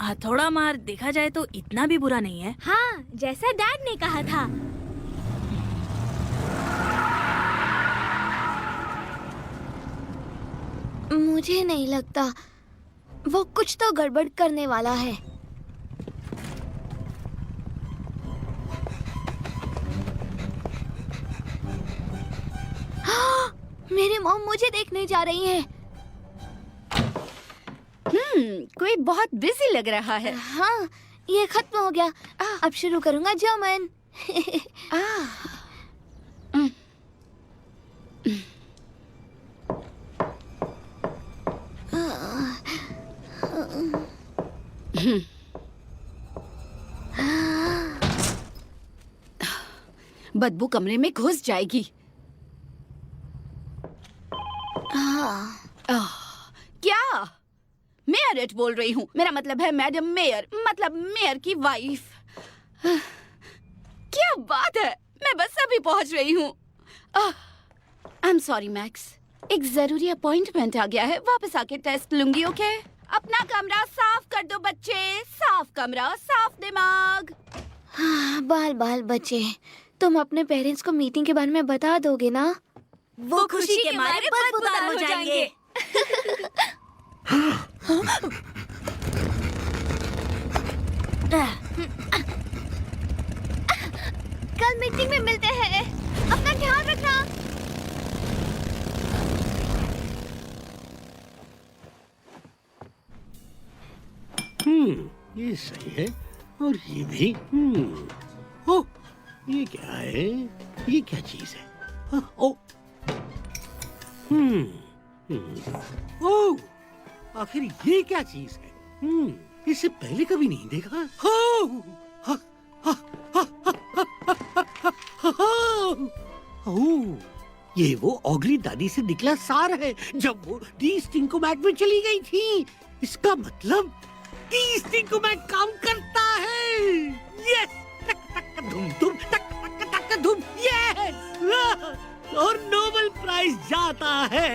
हथौड़ा मार देखा जाए तो इतना भी बुरा नहीं है। हाँ, जैसा डैड ने कहा था। मुझे नहीं लगता, वो कुछ तो गड़बड़ करने वाला है। मेरी मॉम मुझे देखने जा रही है। कोई बहुत बिजी लग रहा है। हाँ, ये खत्म हो गया। अब शुरू करूंगा जर्मन। बदबू कमरे में घुस जाएगी। क्या? मेयरेट बोल रही हूँ, मेरा मतलब है मैडम मेयर, मतलब मेयर की वाइफ। क्या बात है, मैं बस अभी पहुंच रही हूँ। आई एम सॉरी मैक्स, एक जरूरी अपॉइंटमेंट आ गया है, वापस आके टेस्ट लूंगी। ओके? अपना कमरा साफ कर दो बच्चे, साफ कमरा, साफ दिमाग। बाल बाल बच्चे, तुम अपने पेरेंट्स को मीटिंग के बारे में बता दोगे ना? वो खुशी के मारे बदबूदार हो जाएंगे। कल मीटिंग में मिलते हैं। अपना ध्यान रखना। ये सही है और ये भी। ओह, ये क्या है? ये क्या चीज है? ओ, ओह, आखिर ये क्या चीज है? इसे पहले कभी नहीं देखा। ओह, ये वो ऑगली दादी से निकला सार है जब वो डी स्टिंकोमैट में चली गई थी। इसका मतलब डी स्टिंकोमैट काम करता है। यस, टक टक धूम धूम, टक टक टक धूम, यस। और नोबेल प्राइज जाता है।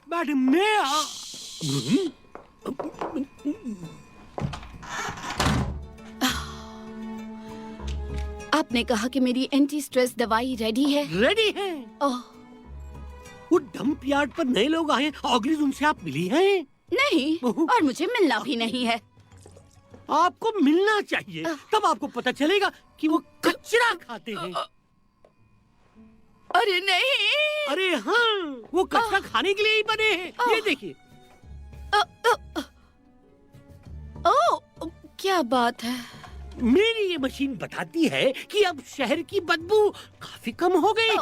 मैडम ने आपने कहा कि मेरी एंटी स्ट्रेस दवाई रेडी है। रेडी है। वो डंप यार्ड पर नए लोग आए, ऑगलीज उनसे आप मिली हैं? नहीं, और मुझे मिलना भी नहीं है। आपको मिलना चाहिए, तब आपको पता चलेगा कि वो कचरा खाते हैं। अरे नहीं। अरे हाँ, वो कचरा खाने के लिए ही बने हैं। ये देखिए। ओह, क्या बात है। मेरी ये मशीन बताती है कि अब शहर की बदबू काफी कम हो गई है।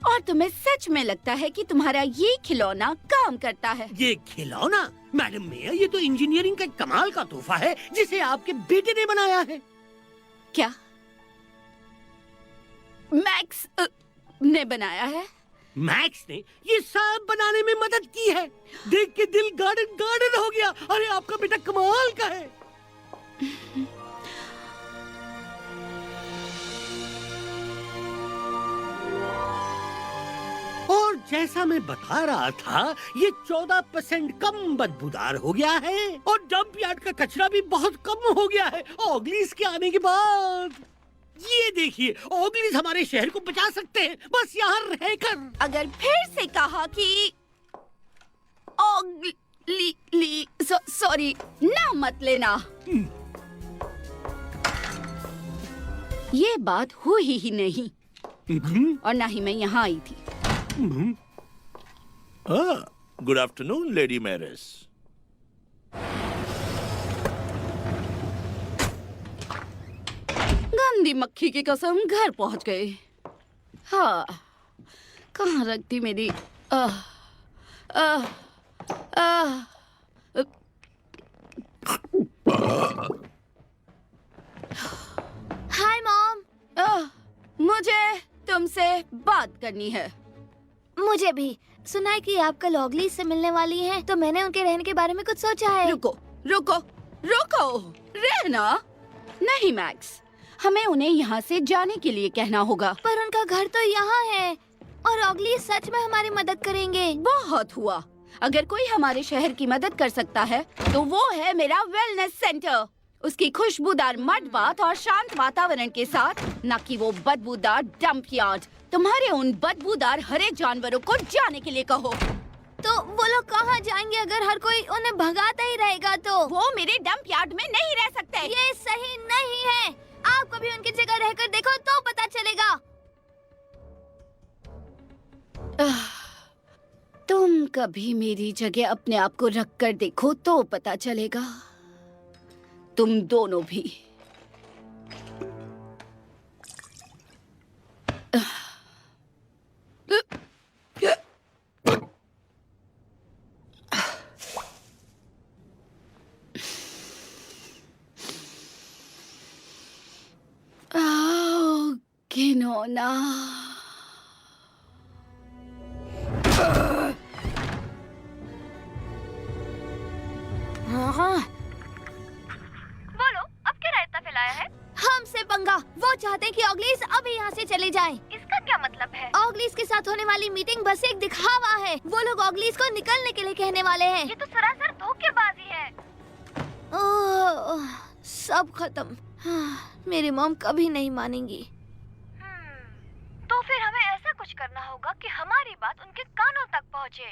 और तुम्हें सच में लगता है कि तुम्हारा ये खिलौना काम करता है? ये खिलौना? मैडम मेयर, ये तो इंजीनियरिंग का कमाल का तोहफा है जिसे आपके बेटे ने बनाया है। क्या मैक्स ने बनाया है? मैक्स ने ये सब बनाने में मदद की है। देख के दिल गार्डन गार्डन हो गया। अरे आपका बेटा कमाल का है। और जैसा मैं बता रहा था, ये 14% कम बदबूदार हो गया है और डंप यार्ड का कचरा भी बहुत कम हो गया है ऑगलीज के आने के बाद। ये देखिए, ऑगलीज हमारे शहर को बचा सकते हैं बस यहाँ रहकर। अगर फिर से कहा कि सॉरी ना मत लेना। ये बात हुई ही नहीं और ना ही मैं यहाँ आई थी। Good afternoon lady Maris. गंदी मक्खी की कसम, घर पहुंच गए। हाँ, कहाँ रख दी मेरी हाय मॉम। मुझे तुमसे बात करनी है। मुझे भी। सुना है कि आप कल ऑगलीज से मिलने वाली हैं, तो मैंने उनके रहने के बारे में कुछ सोचा है। रुको रुको रुको, रहना नहीं मैक्स, हमें उन्हें यहाँ से जाने के लिए कहना होगा। पर उनका घर तो यहाँ है और ऑगलीज सच में हमारी मदद करेंगे। बहुत हुआ। अगर कोई हमारे शहर की मदद कर सकता है तो वो है मेरा वेलनेस सेंटर। उसकी खुशबूदार मड बाथ और शांत वातावरण के साथ, न कि वो बदबूदार डंप यार्ड। तुम्हारे उन बदबूदार हरे जानवरों को जाने के लिए कहो। तो वो लोग कहाँ जाएंगे अगर हर कोई उन्हें भगाता ही रहेगा? तो वो मेरे डंप यार्ड में नहीं रह सकते। ये सही नहीं है। आप कभी उनकी जगह रहकर देखो तो पता चलेगा। तुम कभी मेरी जगह अपने आप को रख कर देखो तो पता चलेगा। तुम दोनों भी। घिनौना। बोलो, अब क्या रायता फैलाया है? हमसे पंगा। वो चाहते हैं कि ऑगलीज अभी यहाँ से चले जाएं। इसका क्या मतलब है? ऑगलीज के साथ होने वाली मीटिंग बस एक दिखावा है। वो लोग ऑगलीज को निकलने के लिए कहने वाले हैं। ये तो सरासर धोखेबाजी है। सब खत्म। मेरी मॉम कभी नहीं मानेंगी। तो फिर हमें ऐसा कुछ करना होगा कि हमारी बात उनके कानों तक पहुँचे।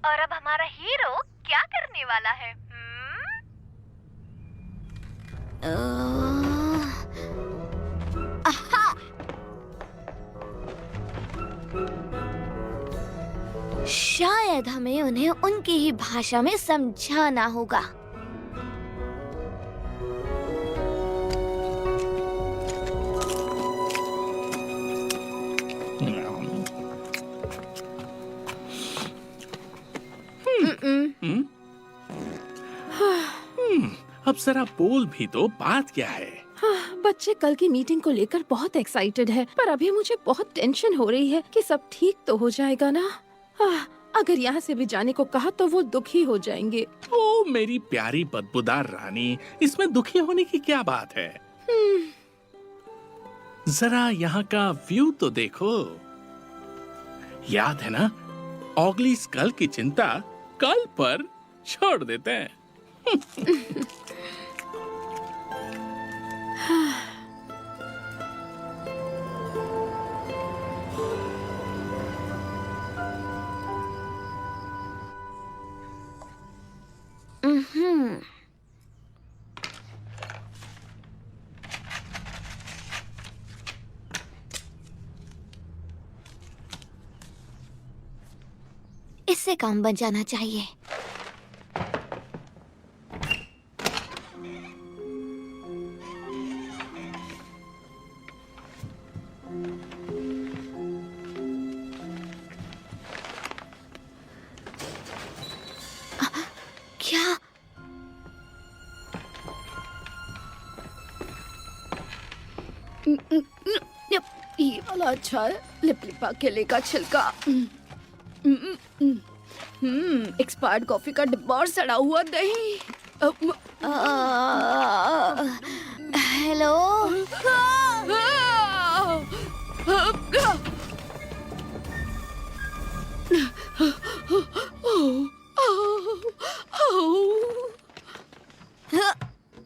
और अब हमारा हीरो क्या करने वाला है? आहा! शायद हमें उन्हें उनकी ही भाषा में समझाना होगा। अब जरा बोल भी तो, बात क्या है? बच्चे कल की मीटिंग को लेकर बहुत एक्साइटेड है, पर अभी मुझे बहुत टेंशन हो रही है कि सब ठीक तो हो जाएगा ना। अगर यहाँ से भी जाने को कहा तो वो दुखी हो जाएंगे। ओ मेरी प्यारी बदबूदार रानी, इसमें दुखी होने की क्या बात है? जरा यहाँ का व्यू तो देखो। याद है ना, ऑगलीज कल की चिंता कल पर छोड़ देते हैं। इससे काम बन जाना चाहिए। क्या? ये वाला अच्छा है, लिपलिपा केले का छिलका। एक्सपायर्ड कॉफी का डिब्बा और सड़ा हुआ दही। हेलो?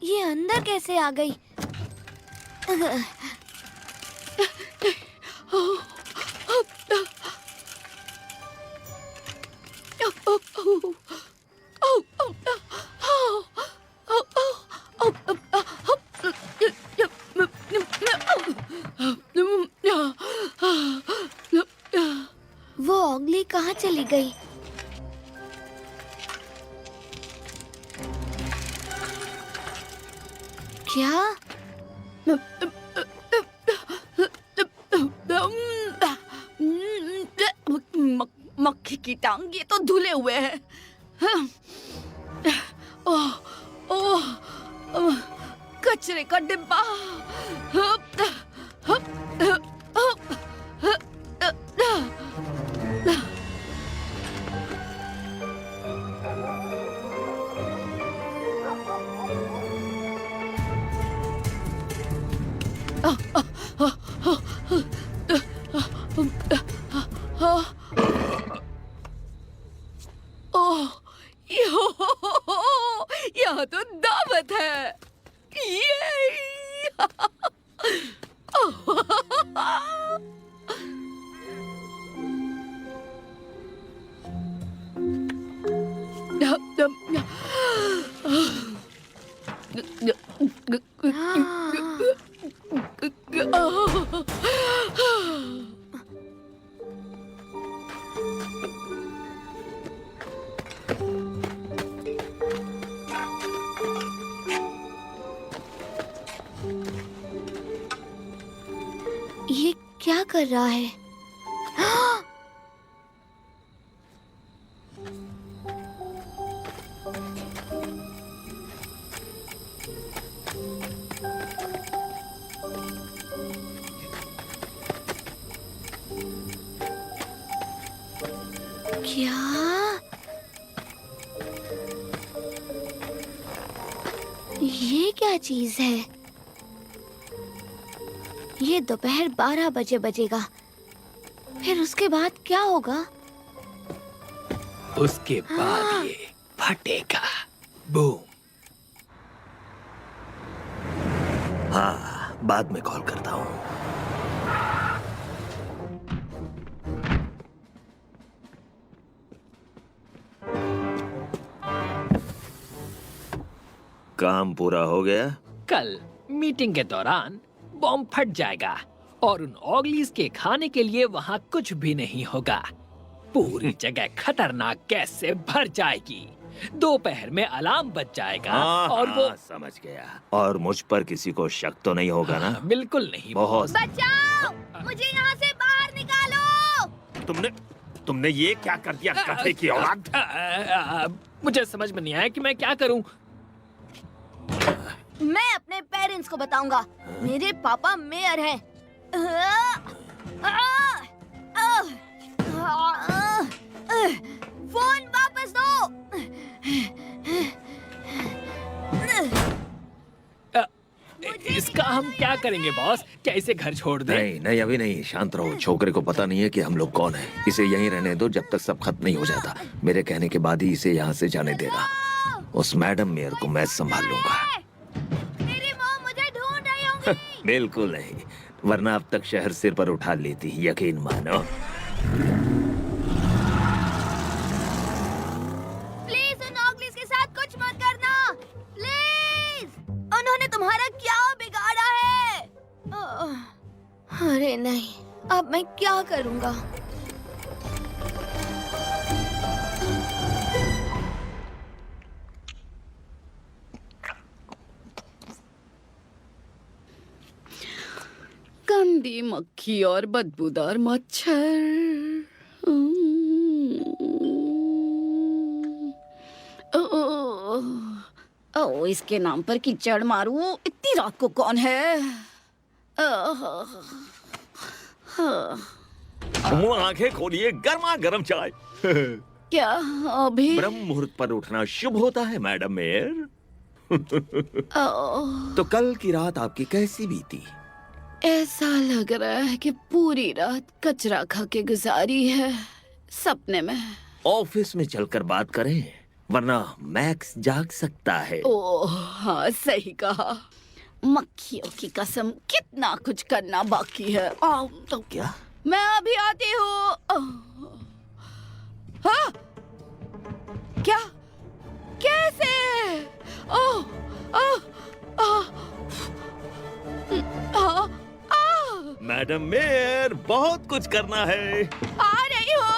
ये अंदर कैसे आ गई? वो ऑगली कहाँ चली गई? क्या? मक्खी की टांग, ये तो धुले हुए हैं। ओह, ओह, कचरे का डिब्बा। यहाँ तो दावत है। ये क्या कर रहा है? क्या? ये क्या चीज है? ये दोपहर 12 बजे बजेगा। फिर उसके बाद क्या होगा? उसके बाद ये फटेगा। बूम। हाँ, बाद में कॉल करता हूँ। काम पूरा हो गया? कल मीटिंग के दौरान बॉम्ब फट जाएगा और उन ऑगलीज के खाने के लिए वहाँ कुछ भी नहीं होगा। पूरी जगह खतरनाक गैस से भर जाएगी। दोपहर में अलार्म बज जाएगा और वो समझ गया। और मुझ पर किसी को शक तो नहीं होगा ना? बिल्कुल नहीं। बहुत। बचाओ, मुझे यहाँ से बाहर निकालो। तुमने ये क्या कर दिया कथे की औलाद? मुझे समझ में नहीं आया कि मैं क्या करूं। मैं अपने पेरेंट्स को बताऊंगा। मेरे पापा मेयर हैं। फोन वापस दो। इसका हम क्या करेंगे बॉस? क्या इसे घर छोड़ दें? नहीं नहीं, अभी नहीं। शांत रहो। छोकरे को पता नहीं है कि हम लोग कौन हैं। इसे यहीं रहने दो जब तक सब खत्म नहीं हो जाता। मेरे कहने के बाद ही इसे यहाँ से जाने देना। उस मैडम मेयर को मैं संभाल लूंगा। मेरी मॉम मुझे ढूंढ रही होंगी। बिल्कुल नहीं, वरना अब तक शहर सिर पर उठा लेती। यकीन मानो। प्लीज उन ऑगलीज के साथ कुछ मत करना। प्लीज, उन्होंने तुम्हारा क्या बिगाड़ा है? अरे नहीं, अब मैं क्या करूंगा? गंदी मक्खी और बदबूदार मच्छर। ओ, इसके नाम पर कीचड़ मारूं? इतनी रात को कौन है? मुंह आंखें खोलिए, गर्मा गर्म चाय। क्या अभी? ब्रह्म मुहूर्त पर उठना शुभ होता है मैडम मेयर। तो कल की रात आपकी कैसी बीती? ऐसा लग रहा है कि पूरी रात कचरा खा के गुजारी है, सपने में। ऑफिस में चलकर बात करें, वरना मैक्स जाग सकता है। ओह हाँ, सही कहा। मक्खियों की कसम, कितना कुछ करना बाकी है। तो क्या? मैं अभी आती हूँ। हाँ? क्या? कैसे? ओह, मैडम मेयर, बहुत कुछ करना है। आ रही हूँ।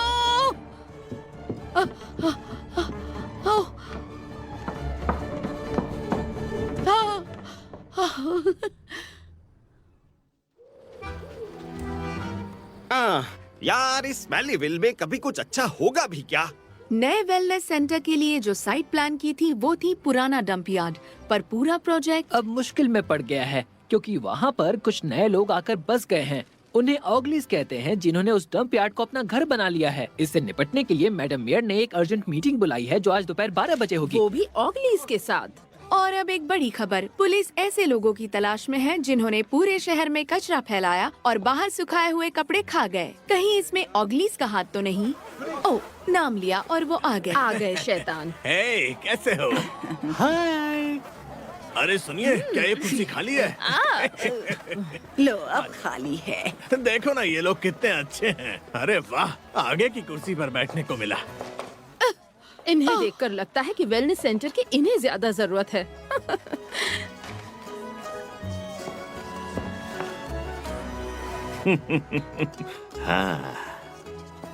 यार, इस स्मेलीविल में कभी कुछ अच्छा होगा भी क्या? नए वेलनेस सेंटर के लिए जो साइट प्लान की थी वो थी पुराना डंप यार्ड, पर पूरा प्रोजेक्ट अब मुश्किल में पड़ गया है क्योंकि वहाँ पर कुछ नए लोग आकर बस गए हैं। उन्हें ऑगलीज कहते हैं, जिन्होंने उस डंप यार्ड को अपना घर बना लिया है। इससे निपटने के लिए मैडम मेयर ने एक अर्जेंट मीटिंग बुलाई है जो आज दोपहर 12 बजे होगी। वो भी ऑगलीज के साथ। और अब एक बड़ी खबर, पुलिस ऐसे लोगों की तलाश में है जिन्होंने पूरे शहर में कचरा फैलाया और बाहर सुखाए हुए कपड़े खा गए। कहीं इसमें ऑगलीज का हाथ तो नहीं? ओह, नाम लिया और वो आ गए शैतान। हे, कैसे हो? हाय। अरे सुनिए, क्या ये कुर्सी खाली है? लो, अब खाली है। देखो ना, ये लोग कितने अच्छे हैं। अरे वाह, आगे की कुर्सी पर बैठने को मिला। इन्हें देखकर लगता है कि वेलनेस सेंटर की इन्हें ज्यादा जरूरत है। हाँ,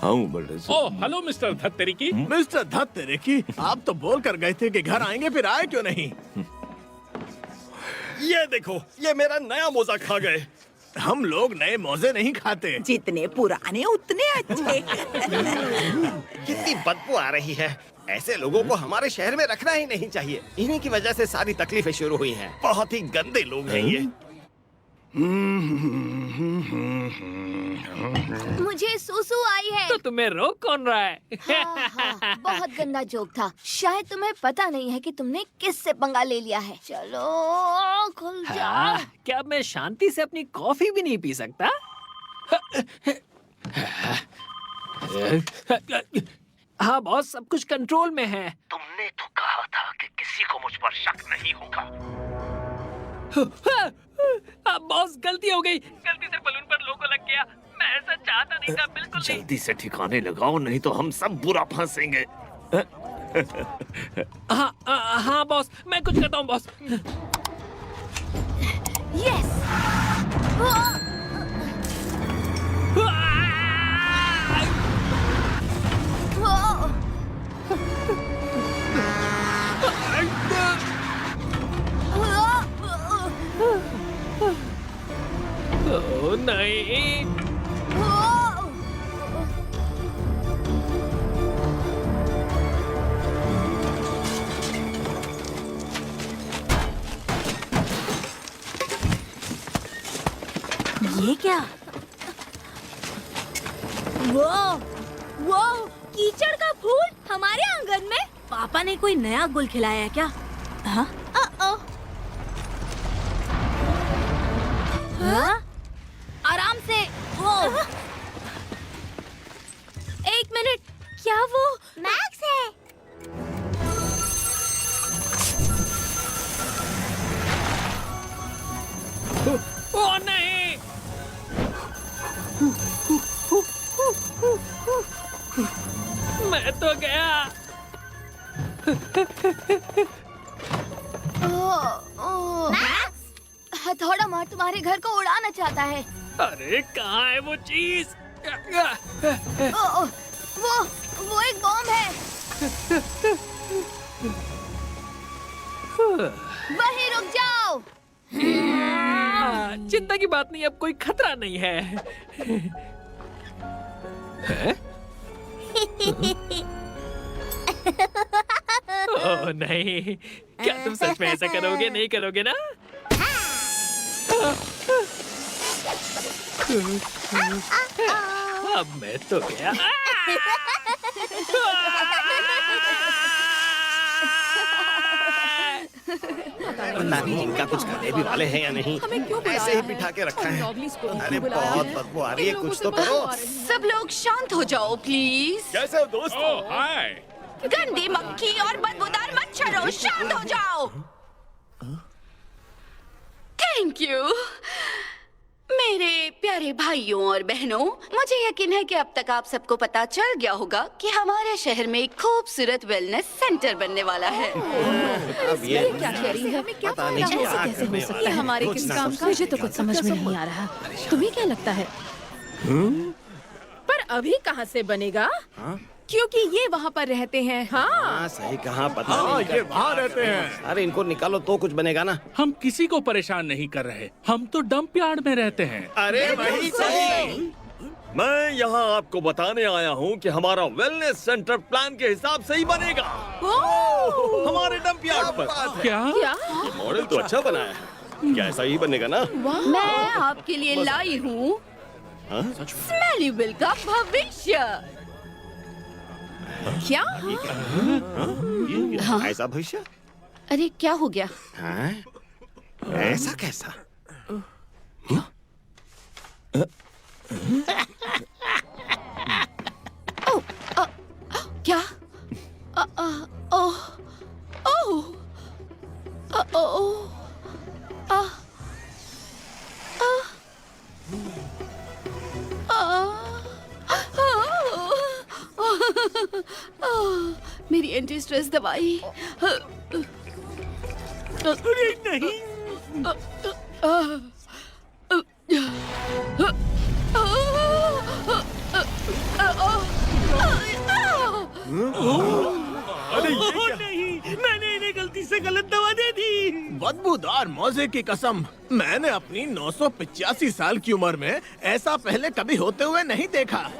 ओह, हेलो मिस्टर धत्तेरिकी। मिस्टर धत्तेरिकी, आप तो बोल कर गए थे कि घर आएंगे, फिर आए क्यों नहीं? ये देखो, ये मेरा नया मोजा खा गए। हम लोग नए मोजे नहीं खाते। जितने पुराने उतने अच्छे। कितनी बदबू आ रही है। ऐसे लोगों को हमारे शहर में रखना ही नहीं चाहिए। इन्हीं की वजह से सारी तकलीफें शुरू हुई हैं। बहुत ही गंदे लोग हैं ये। मुझे सुसु आई है। तो तुम्हें रोक कौन रहा है? हाँ, बहुत गंदा जोक था। शायद तुम्हें पता नहीं है कि तुमने किससे पंगा ले लिया है। चलो खुल जा। क्या मैं शांति से अपनी कॉफी भी नहीं पी सकता? हाँ बॉस, सब कुछ कंट्रोल में है। तुमने तो कहा था कि किसी को मुझ पर शक नहीं होगा। बॉस, गलती हो गई। गलती से बलून पर लोगो लग गया। मैं ऐसा चाहता नहीं था, बिल्कुल नहीं। जल्दी से ठिकाने लगाओ, नहीं तो हम सब बुरा फंसेंगे। हाँ बॉस, मैं कुछ करता हूँ बॉस। यस। ओह नहीं। ये क्या? वो कीचड़ का फूल हमारे आंगन में? पापा ने कोई नया गुल खिलाया है क्या? हाँ? आराम से। एक मिनट, क्या वो मैक्स है? ओह नहीं। मैं तो गया। हथौड़ा मार तुम्हारे घर को उड़ाना चाहता है। अरे कहाँ है वो चीज? वो एक बॉम्ब है। वहीं रुक जाओ। चिंता की बात नहीं, अब कोई खतरा नहीं है। हैं? ओह नहीं, क्या तुम सच में ऐसा करोगे? नहीं करोगे ना? अब मैं तो गया। पता नहीं इनका कुछ करने भी वाले हैं या नहीं। ऐसे ही बिठा के रखा है। अरे बहुत बदबू आ रही है, कुछ तो करो। सब लोग शांत हो जाओ प्लीज। कैसे हो दोस्तों? हाय। गंदी मक्खी और बदबूदार मच्छरों, शांत हो जाओ। थैंक यू मेरे प्यारे भाइयों और बहनों, मुझे यकीन है कि अब तक आप सबको पता चल गया होगा कि हमारे शहर में एक खूबसूरत वेलनेस सेंटर बनने वाला है। अब ये क्या कह रही है? पता नहीं ऐसे क्या कैसे हो करने सकता वाले है? हैं। हमारे कुछ किस ना काम कुछ का मुझे तो कुछ समझ में नहीं आ रहा। तुम्हें क्या लगता है? पर अभी कहाँ से बनेगा? क्योंकि ये वहाँ पर रहते हैं। हाँ सही कहा, पता नहीं ये वहाँ रहते हैं। अरे इनको निकालो तो कुछ बनेगा ना। हम किसी को परेशान नहीं कर रहे, हम तो डंप यार्ड में रहते हैं। अरे वही सही। मैं यहाँ आपको बताने आया हूँ कि हमारा वेलनेस सेंटर प्लान के हिसाब से ही बनेगा। हमारे डंप यार्ड पर। क्या? ये मॉडल तो अच्छा बनाया है, क्या ऐसा ही बनेगा ना? मैं आपके लिए लाई हूँ स्मेलीविल का भविष्य। क्या? हाँ? ऐसा भविष्य? अरे क्या हो गया? हाँ? ऐसा कैसा? क्या? मेरी एंटी स्ट्रेस दवाई। अरे नहीं। अरे ये क्या? नहीं, मैंने इन्हें गलती से गलत दवा दे दी। बदबूदार मौजे की कसम, मैंने अपनी 985 साल की उम्र में ऐसा पहले कभी होते हुए नहीं देखा।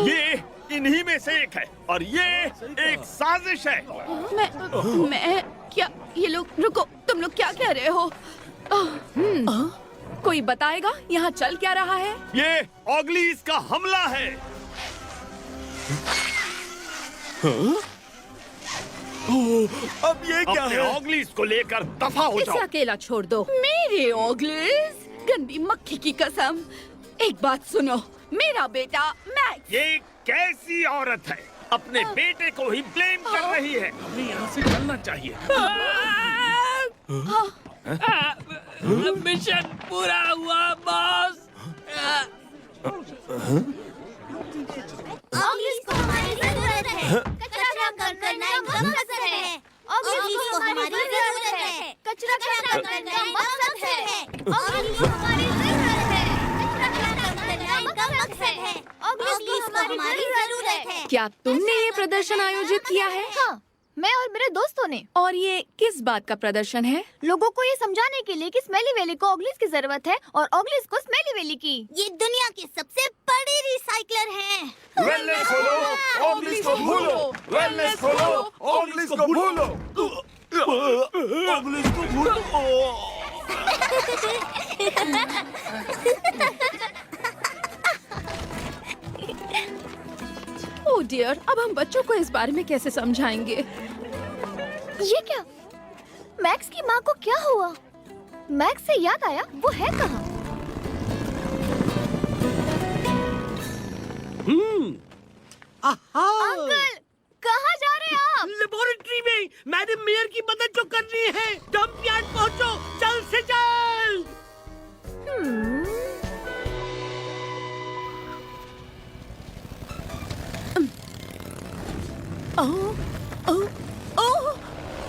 ये इन्हीं में से एक है और ये एक साजिश है। मैं क्या? ये लोग, रुको, तुम लोग क्या कह रहे हो? कोई बताएगा यहाँ चल क्या रहा है? ये ऑगलीज का हमला है। अब ये क्या है? ऑगलीज को लेकर दफा हो इसे जाओ। अकेला छोड़ दो। मेरे ओगलिस, गंदी मक्खी की कसम। एक बात सुनो, मेरा बेटा मैक्स। ये कैसी औरत है? अपने बेटे को ही ब्लेम कर रही है। हमें यहाँ से चलना चाहिए। मिशन पूरा हुआ बॉस। ऑगलीज को हमारी जरूरत है। करना इनका मकसद है। ऑगलीज को हमारी जरूरत है। कचरा खत्म करना इनका मकसद है। ऑगलीज को हमारी जरूरत है। कचरा खत्म करना इनका मकसद है। ऑगलीज को हमारी जरूरत है। क्या तुमने ये प्रदर्शन आयोजित किया है? हाँ, मैं और मेरे दोस्तों ने। और ये किस बात का प्रदर्शन है? लोगों को ये समझाने के लिए कि स्मेली वैली को ऑगलीज की जरूरत है और ऑगलीज को स्मेली वैली की। ये दुनिया के सबसे बड़े रिसाइकलर हैं। वेलनेस खोलो, ऑगलीज को भूलो। वेलनेस खोलो, ऑगलीज को भूलो। ऑगलीज को भूलो। ओह डियर, अब हम बच्चों को इस बारे में कैसे समझाएंगे? ये क्या? मैक्स की माँ को क्या हुआ? मैक्स से याद आया, वो है कहाँ? अंकल, कहाँ जा रहे हैं आप? लेबोरेटरी में मैडम मेयर की मदद जो करनी है। डंप यार्ड पहुंचो, जल्द से जल्द।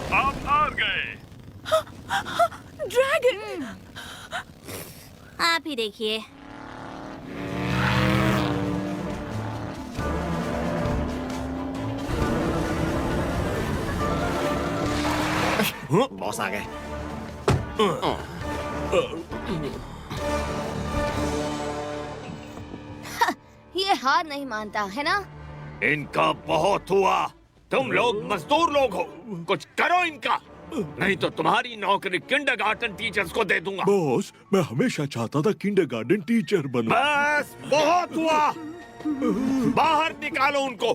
आप हार गए। ड्रैगन! आप ही देखिए। बॉस आ गए। ये हार नहीं मानता है ना? इनका बहुत हुआ। तुम लोग मजदूर लोग हो, कुछ करो इनका, नहीं तो तुम्हारी नौकरी किंडरगार्टन टीचर्स को दे दूंगा। बॉस, मैं हमेशा चाहता था किंडरगार्टन टीचर बनूं। बस बहुत हुआ, बाहर निकालो उनको।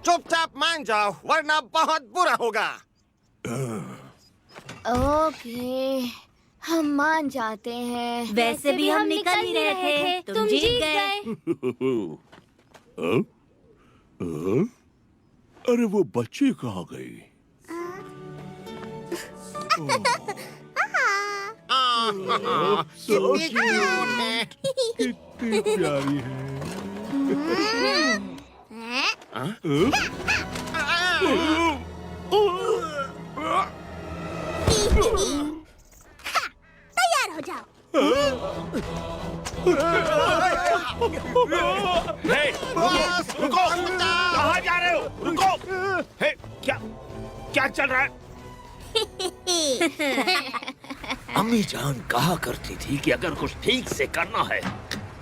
चुपचाप मान जाओ, वरना बहुत बुरा होगा। ओके, हम मान जाते हैं। वैसे भी हम निकल ही रहे थे, तुम जीत गए। अरे वो बच्ची कहाँ गई? कितनी क्यूट है। कितनी प्यारी है। तैयार हो जाओ। हे, रुको, कहाँ जा रहे हो? रुको। हे, क्या चल रहा है? अम्मी जान कहा करती थी कि अगर कुछ ठीक से करना है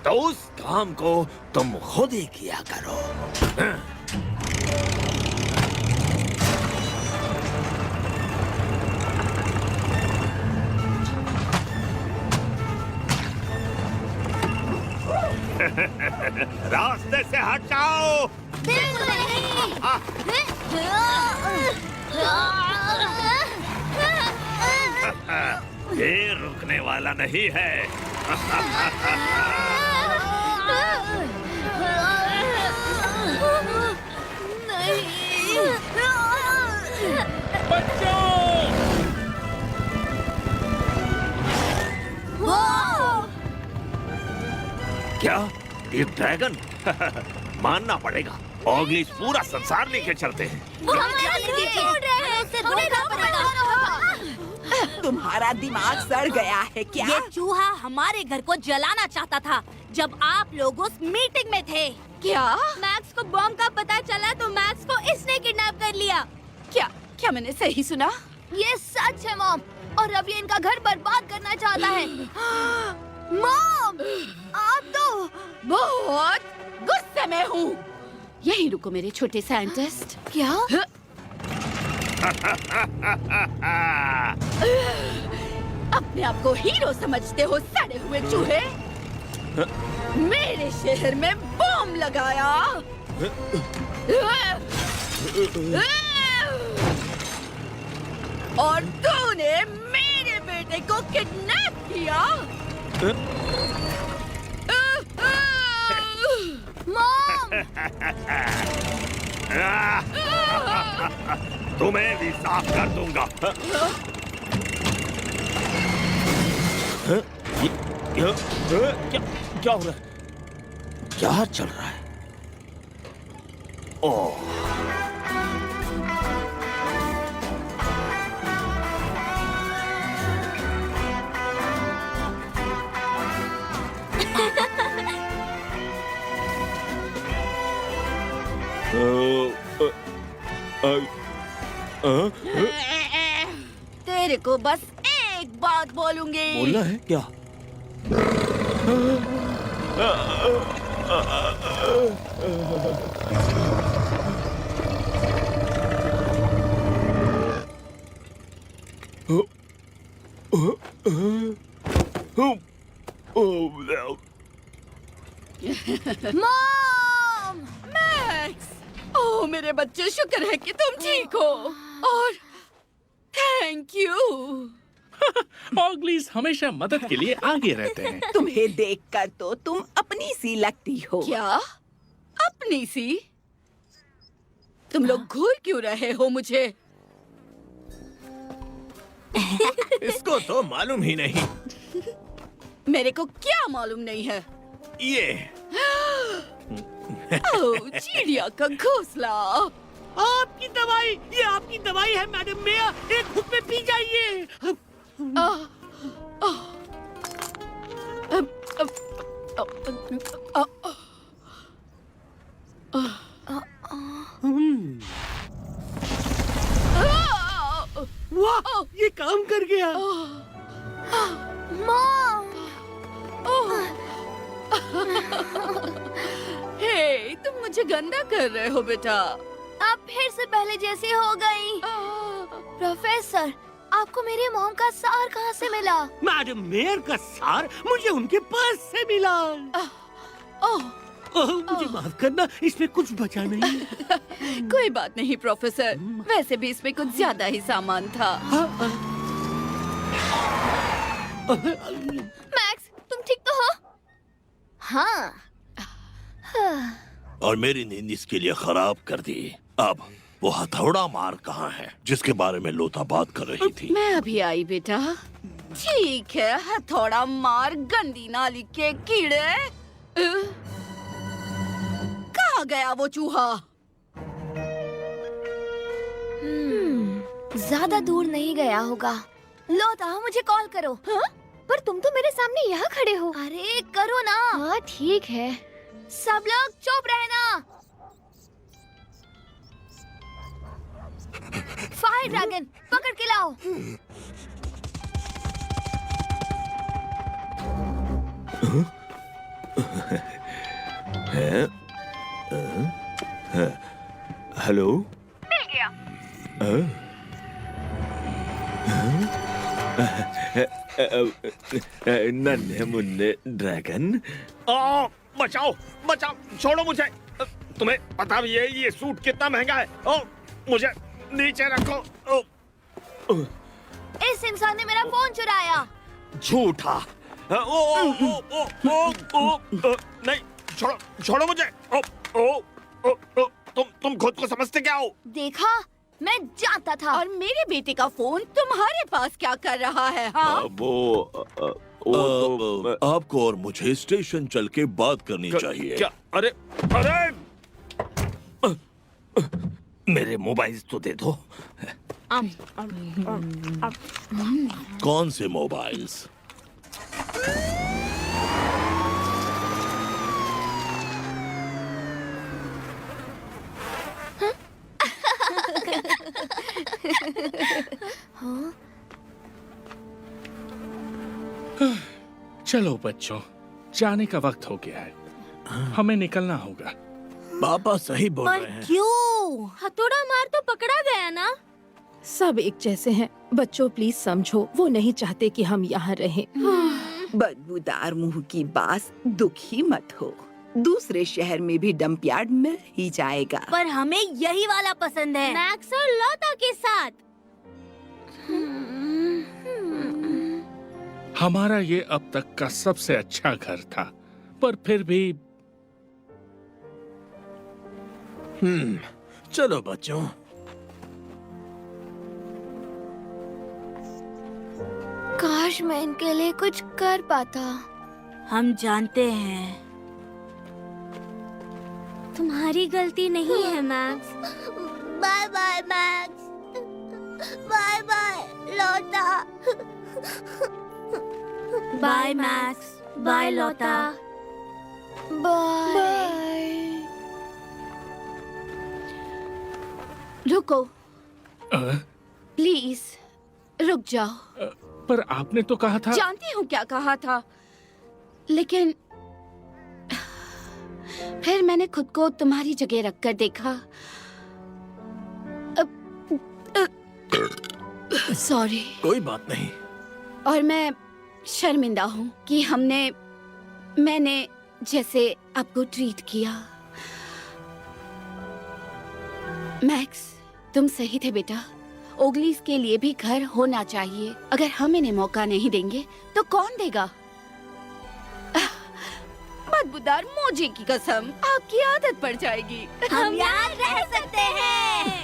तो उस काम को तुम खुद ही किया करो। रास्ते से हट जाओ। ये रुकने वाला नहीं है। क्या ये ड्रैगन? मानना पड़ेगा, ऑगलीज पूरा संसार लेके चलते हैं। तुम्हारा दिमाग सड़ गया है क्या? ये चूहा हमारे घर को जलाना चाहता था जब आप लोग उस मीटिंग में थे। क्या? मैक्स को बॉम्ब का पता चला तो मैक्स को इसने किडनैप कर लिया। क्या मैंने सही सुना? ये सच है मॉम, और अब ये इनका घर बर्बाद करना चाहता है। मॉम, आप तो बहुत गुस्से में हूँ। यहीं रुको मेरे छोटे साइंटिस्ट। क्या? अपने आप को हीरो समझते हो सड़े हुए चूहे? मेरे शहर में बम लगाया। और तूने मेरे बेटे बेटे को किडनैप किया। मॉम! तुम्हें भी साफ कर दूंगा। क्या हो रहा है? क्या चल रहा है? ओह, तेरे को बस एक बात बोलूंगी। बोलना है क्या? मॉम! मैक्स! ओह मेरे बच्चे, शुक्र है कि तुम ठीक हो और थैंक यू। ऑगलीज हमेशा मदद के लिए आगे रहते हैं। तुम्हें देखकर तो तुम अपनी सी लगती हो। क्या? अपनी सी? तुम लोग घूर क्यों रहे हो मुझे? इसको तो मालूम ही नहीं। मेरे को क्या मालूम नहीं है? ये ओह, चिड़िया का घोंसला। आपकी दवाई, ये आपकी दवाई है मैडम मेयर, एक घुट में पी जाइए। वाह, ये काम कर गया। मॉम! हे, तुम मुझे गंदा कर रहे हो बेटा। आप फिर से पहले जैसी हो गई। प्रोफेसर, आपको मेरी मॉम का सार कहाँ से मिला? मैडम मेयर का सार मुझे उनके पर्स से मिला। मुझे माफ करना, इसमें कुछ बचा नहीं है। कोई बात नहीं प्रोफेसर, वैसे भी इसमें कुछ ज्यादा ही सामान था। मैक्स, तुम ठीक तो हो? हाँ। और मेरी नींद इसके लिए खराब कर दी। अब वो हथौड़ा मार कहाँ है जिसके बारे में लोता बात कर रही थी? मैं अभी आई बेटा। ठीक है, हथौड़ा मार गंदी नाली के कीड़े। कहाँ गया वो चूहा? ज्यादा दूर नहीं गया होगा। लोता, मुझे कॉल करो। हाँ? पर तुम तो मेरे सामने यहाँ खड़े हो। अरे करो ना। हाँ ठीक है। सब लोग चुप रहना। फायर ड्रैगन पकड़ के लाओ। हेलो? मिल गया। नन्हे मुन्ने ड्रैगन। बचाओ बचाओ, छोड़ो मुझे। तुम्हें पता भी है ये सूट कितना महंगा है? ओ, मुझे नीचे रखो। इस इंसान ने मेरा फोन चुराया। झूठा। नहीं, छोड़ो छोड़ो मुझे। तुम खुद को समझते क्या हो? देखा, मैं जानता था। और मेरे बेटे का फोन तुम्हारे पास क्या कर रहा है? हाँ? आपको और मुझे स्टेशन चल के बात करनी चाहिए। क्या? अरे अरे, मेरे मोबाइल तो दे दो। कौन से मोबाइल्स? चलो बच्चों, जाने का वक्त हो गया है। हमें निकलना होगा। पापा सही बोल पर रहे हैं। क्यों? हथौड़ा मार तो पकड़ा गया ना। सब एक जैसे हैं। बच्चों प्लीज समझो, वो नहीं चाहते कि हम यहाँ रहें। बदबूदार मुंह की बात, दुखी मत हो। दूसरे शहर में भी डंपयार्ड मिल ही जाएगा। पर हमें यही वाला पसंद है, मैक्स और लोता के साथ। हमारा ये अब तक का सबसे अच्छा घर था, पर फिर भी। चलो बच्चों। काश मैं इनके लिए कुछ कर पाता। हम जानते हैं तुम्हारी गलती नहीं है Max. Bye bye Max, bye bye Lotta. Bye Max, bye Lotta. Bye. रुको, प्लीज रुक जाओ। पर आपने तो कहा था। जानती हूँ क्या कहा था, लेकिन फिर मैंने खुद को तुम्हारी जगह रखकर देखा। सॉरी। कोई बात नहीं। और मैं शर्मिंदा हूँ कि मैंने जैसे आपको ट्रीट किया। मैक्स, तुम सही थे बेटा। ओगलीज के लिए भी घर होना चाहिए। अगर हम इन्हें मौका नहीं देंगे तो कौन देगा? बदबूदार मोजे की कसम, आपकी आदत पड़ जाएगी। हम यहाँ रह सकते हैं।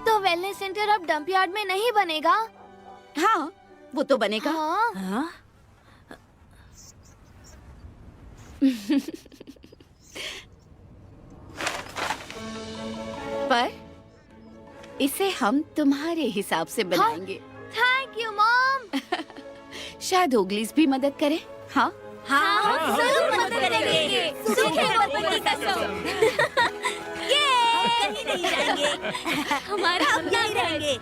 तो वेलनेस सेंटर अब डंप यार्ड में नहीं बनेगा? हाँ, वो तो बनेगा। हाँ? पर इसे हम तुम्हारे हिसाब से बनाएंगे। Thank you mom. शायद ओगलीज भी मदद करे। हाँ हाँ, जरूर मदद करेंगे। सूखे बर्तन की कसम। ये कहीं नहीं जाएंगे। हमारा हम यहीं रहेंगे।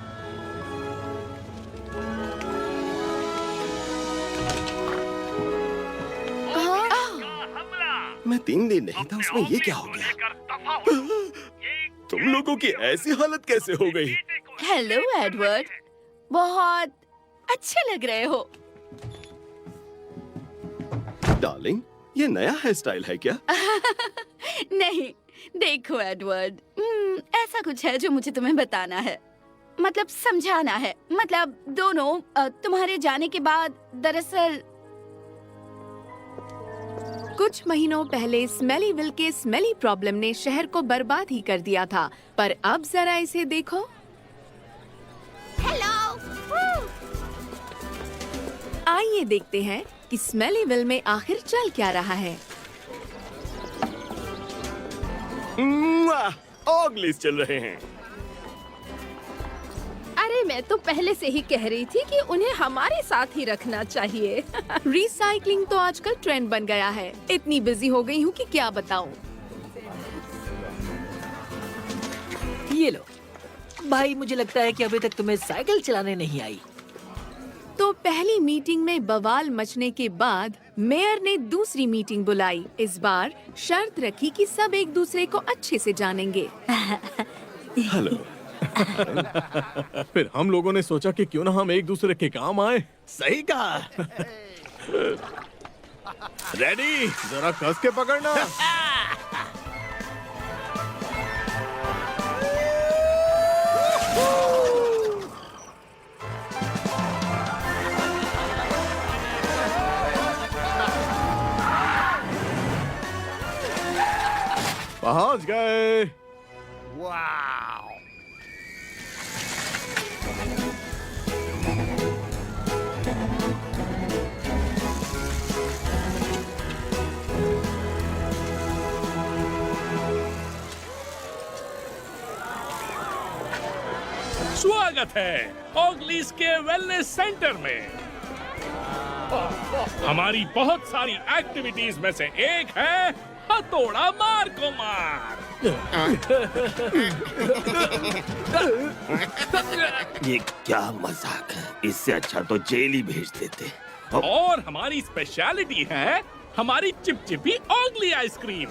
मैं 3 दिन नहीं था, उसमें ये क्या हो गया? तुम लोगों की ऐसी हालत कैसे हो गई? हेलो एडवर्ड, बहुत अच्छे लग रहे हो। डार्लिंग, ये नया हेयर स्टाइल है क्या? नहीं, देखो एडवर्ड, ऐसा कुछ है जो मुझे तुम्हें बताना है, मतलब समझाना है। मतलब दोनों तुम्हारे जाने के बाद दरअसल कुछ महीनों पहले स्मेलीविल के स्मेली प्रॉब्लम ने शहर को बर्बाद ही कर दिया था, पर अब जरा इसे देखो। आइए देखते हैं कि स्मेलीविल में आखिर चल क्या रहा है। ओगलीज चल रहे हैं। अरे मैं तो पहले से ही कह रही थी कि उन्हें हमारे साथ ही रखना चाहिए। रिसाइकलिंग तो आजकल ट्रेंड बन गया है। इतनी बिजी हो गई हूँ कि क्या बताऊँ। ये लो भाई, मुझे लगता है कि अभी तक तुम्हें साइकिल चलाने नहीं आई। तो पहली मीटिंग में बवाल मचने के बाद मेयर ने दूसरी मीटिंग बुलाई। इस बार शर्त रखी कि सब एक दूसरे को अच्छे से जानेंगे। हेलो। फिर हम लोगों ने सोचा कि क्यों ना हम एक दूसरे के काम आए। सही कहा। रेडी? जरा कस के पकड़ना। पहुंच गए। वाओ! स्वागत है ओगलीज के वेलनेस सेंटर में। हमारी बहुत सारी एक्टिविटीज में से एक है हथौड़ा मार को मार। ये क्या मजाक है? इससे अच्छा तो जेल ही भेज देते। और हमारी स्पेशलिटी है हमारी चिपचिपी ओगली आइसक्रीम।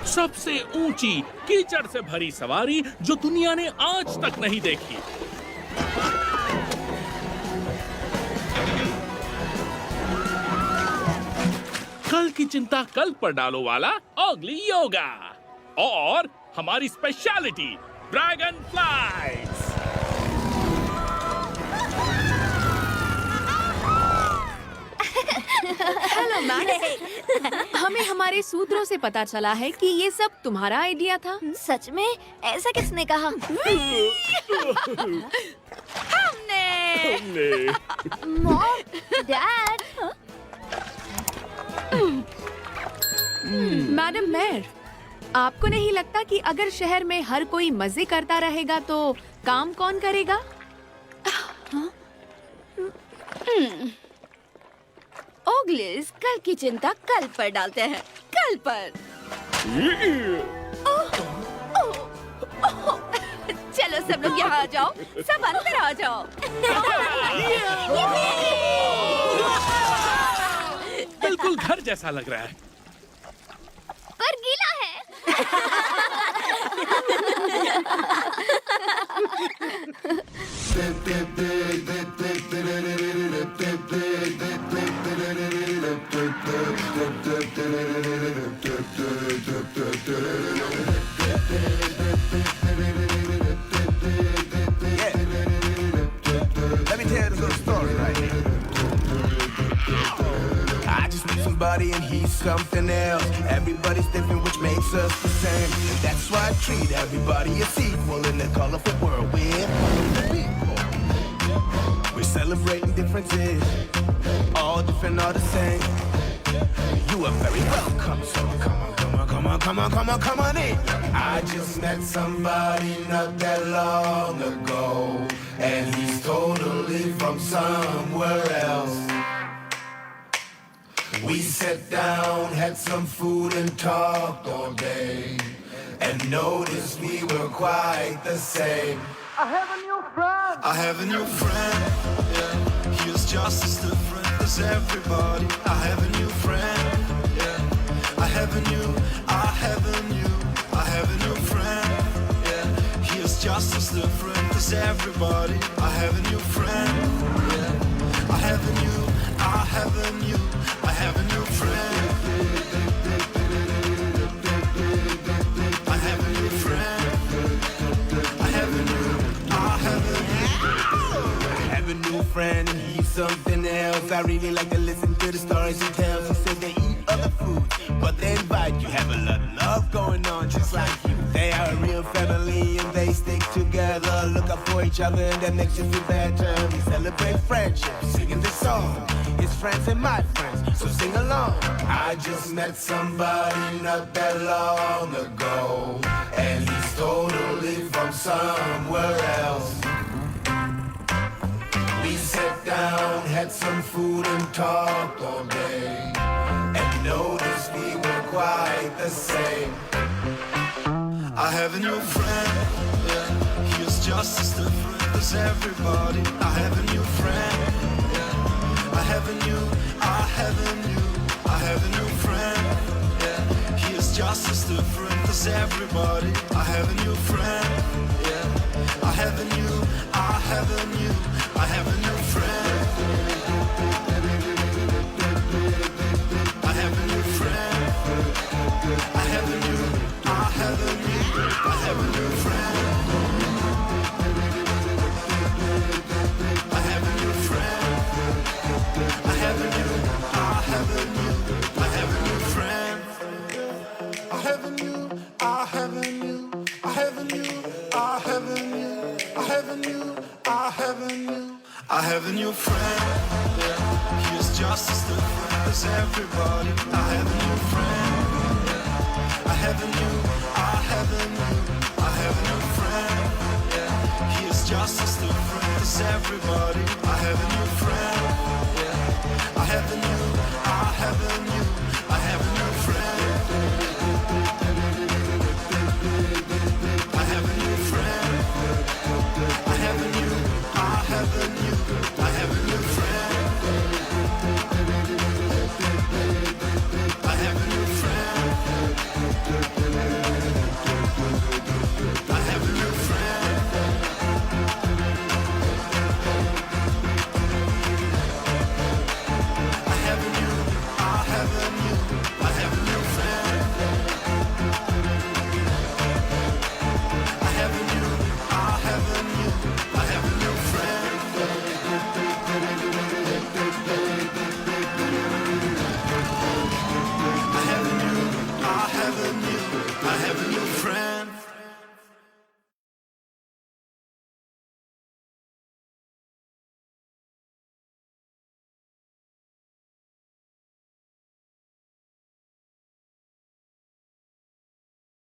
सबसे ऊंची कीचड़ से भरी सवारी जो दुनिया ने आज तक नहीं देखी। कल की चिंता कल पर डालो वाला ओगली योगा। और हमारी speciality dragon flies. Hello madam, हमें हमारे सूत्रों से पता चला है कि ये सब तुम्हारा आइडिया था। सच में? ऐसा किसने कहा? हमने। Mom, dad. मैडम मेयर, आपको नहीं लगता कि अगर शहर में हर कोई मजे करता रहेगा तो काम कौन करेगा? ओगलिस, कल की चिंता कल पर डालते हैं, कल पर। चलो सब लोग यहाँ आ जाओ, सब अंदर आ जाओ। बिल्कुल घर जैसा लग रहा है। पर गीला है। Let me tell you this little story right here. I just met somebody and he's something else. Everybody's different, which makes us the same. And that's why I treat everybody as equal in the colorful world we're celebrating differences. All different, all the same. You are very welcome, so come on, come on, come on, come on, come on, come on in. I just met somebody not that long ago, and he's totally from somewhere else. We sat down, had some food and talked all day, and noticed we were quite the same. I have a new friend. I have a new friend, yeah. He is just as different as everybody. I have a new friend, yeah. I have a new friend, yeah. He is just as different as everybody. I have a new friend, yeah. I have a new friend. I have a new friend. I have a new friend and he's something else. I really like to listen to the stories he tells. He says they eat other foods, but they invite you. Have a lot of love going on just like you. They are a real family and they stick together. Look out for each other and that makes you feel better. We celebrate friendship, singing this song. His friends and my friends, so sing along. I just met somebody not that long ago, and he's totally from somewhere else. We sat down, had some food and talked all day, and noticed we were quite the same. I have a new friend, yeah. He is just as different as everybody. I have a new friend, yeah. I have a new friend, yeah. He is just as different as everybody. I have a new friend, yeah. I have a new friend. I have a new friend. I have a new friend. I have a new friend. I have a new friend. I have a new friend. Yeah. He is just as different as everybody. I have a new friend. Yeah. I have a new friend. Yeah. He is just as different as everybody. I have a new friend. Yeah. I have a new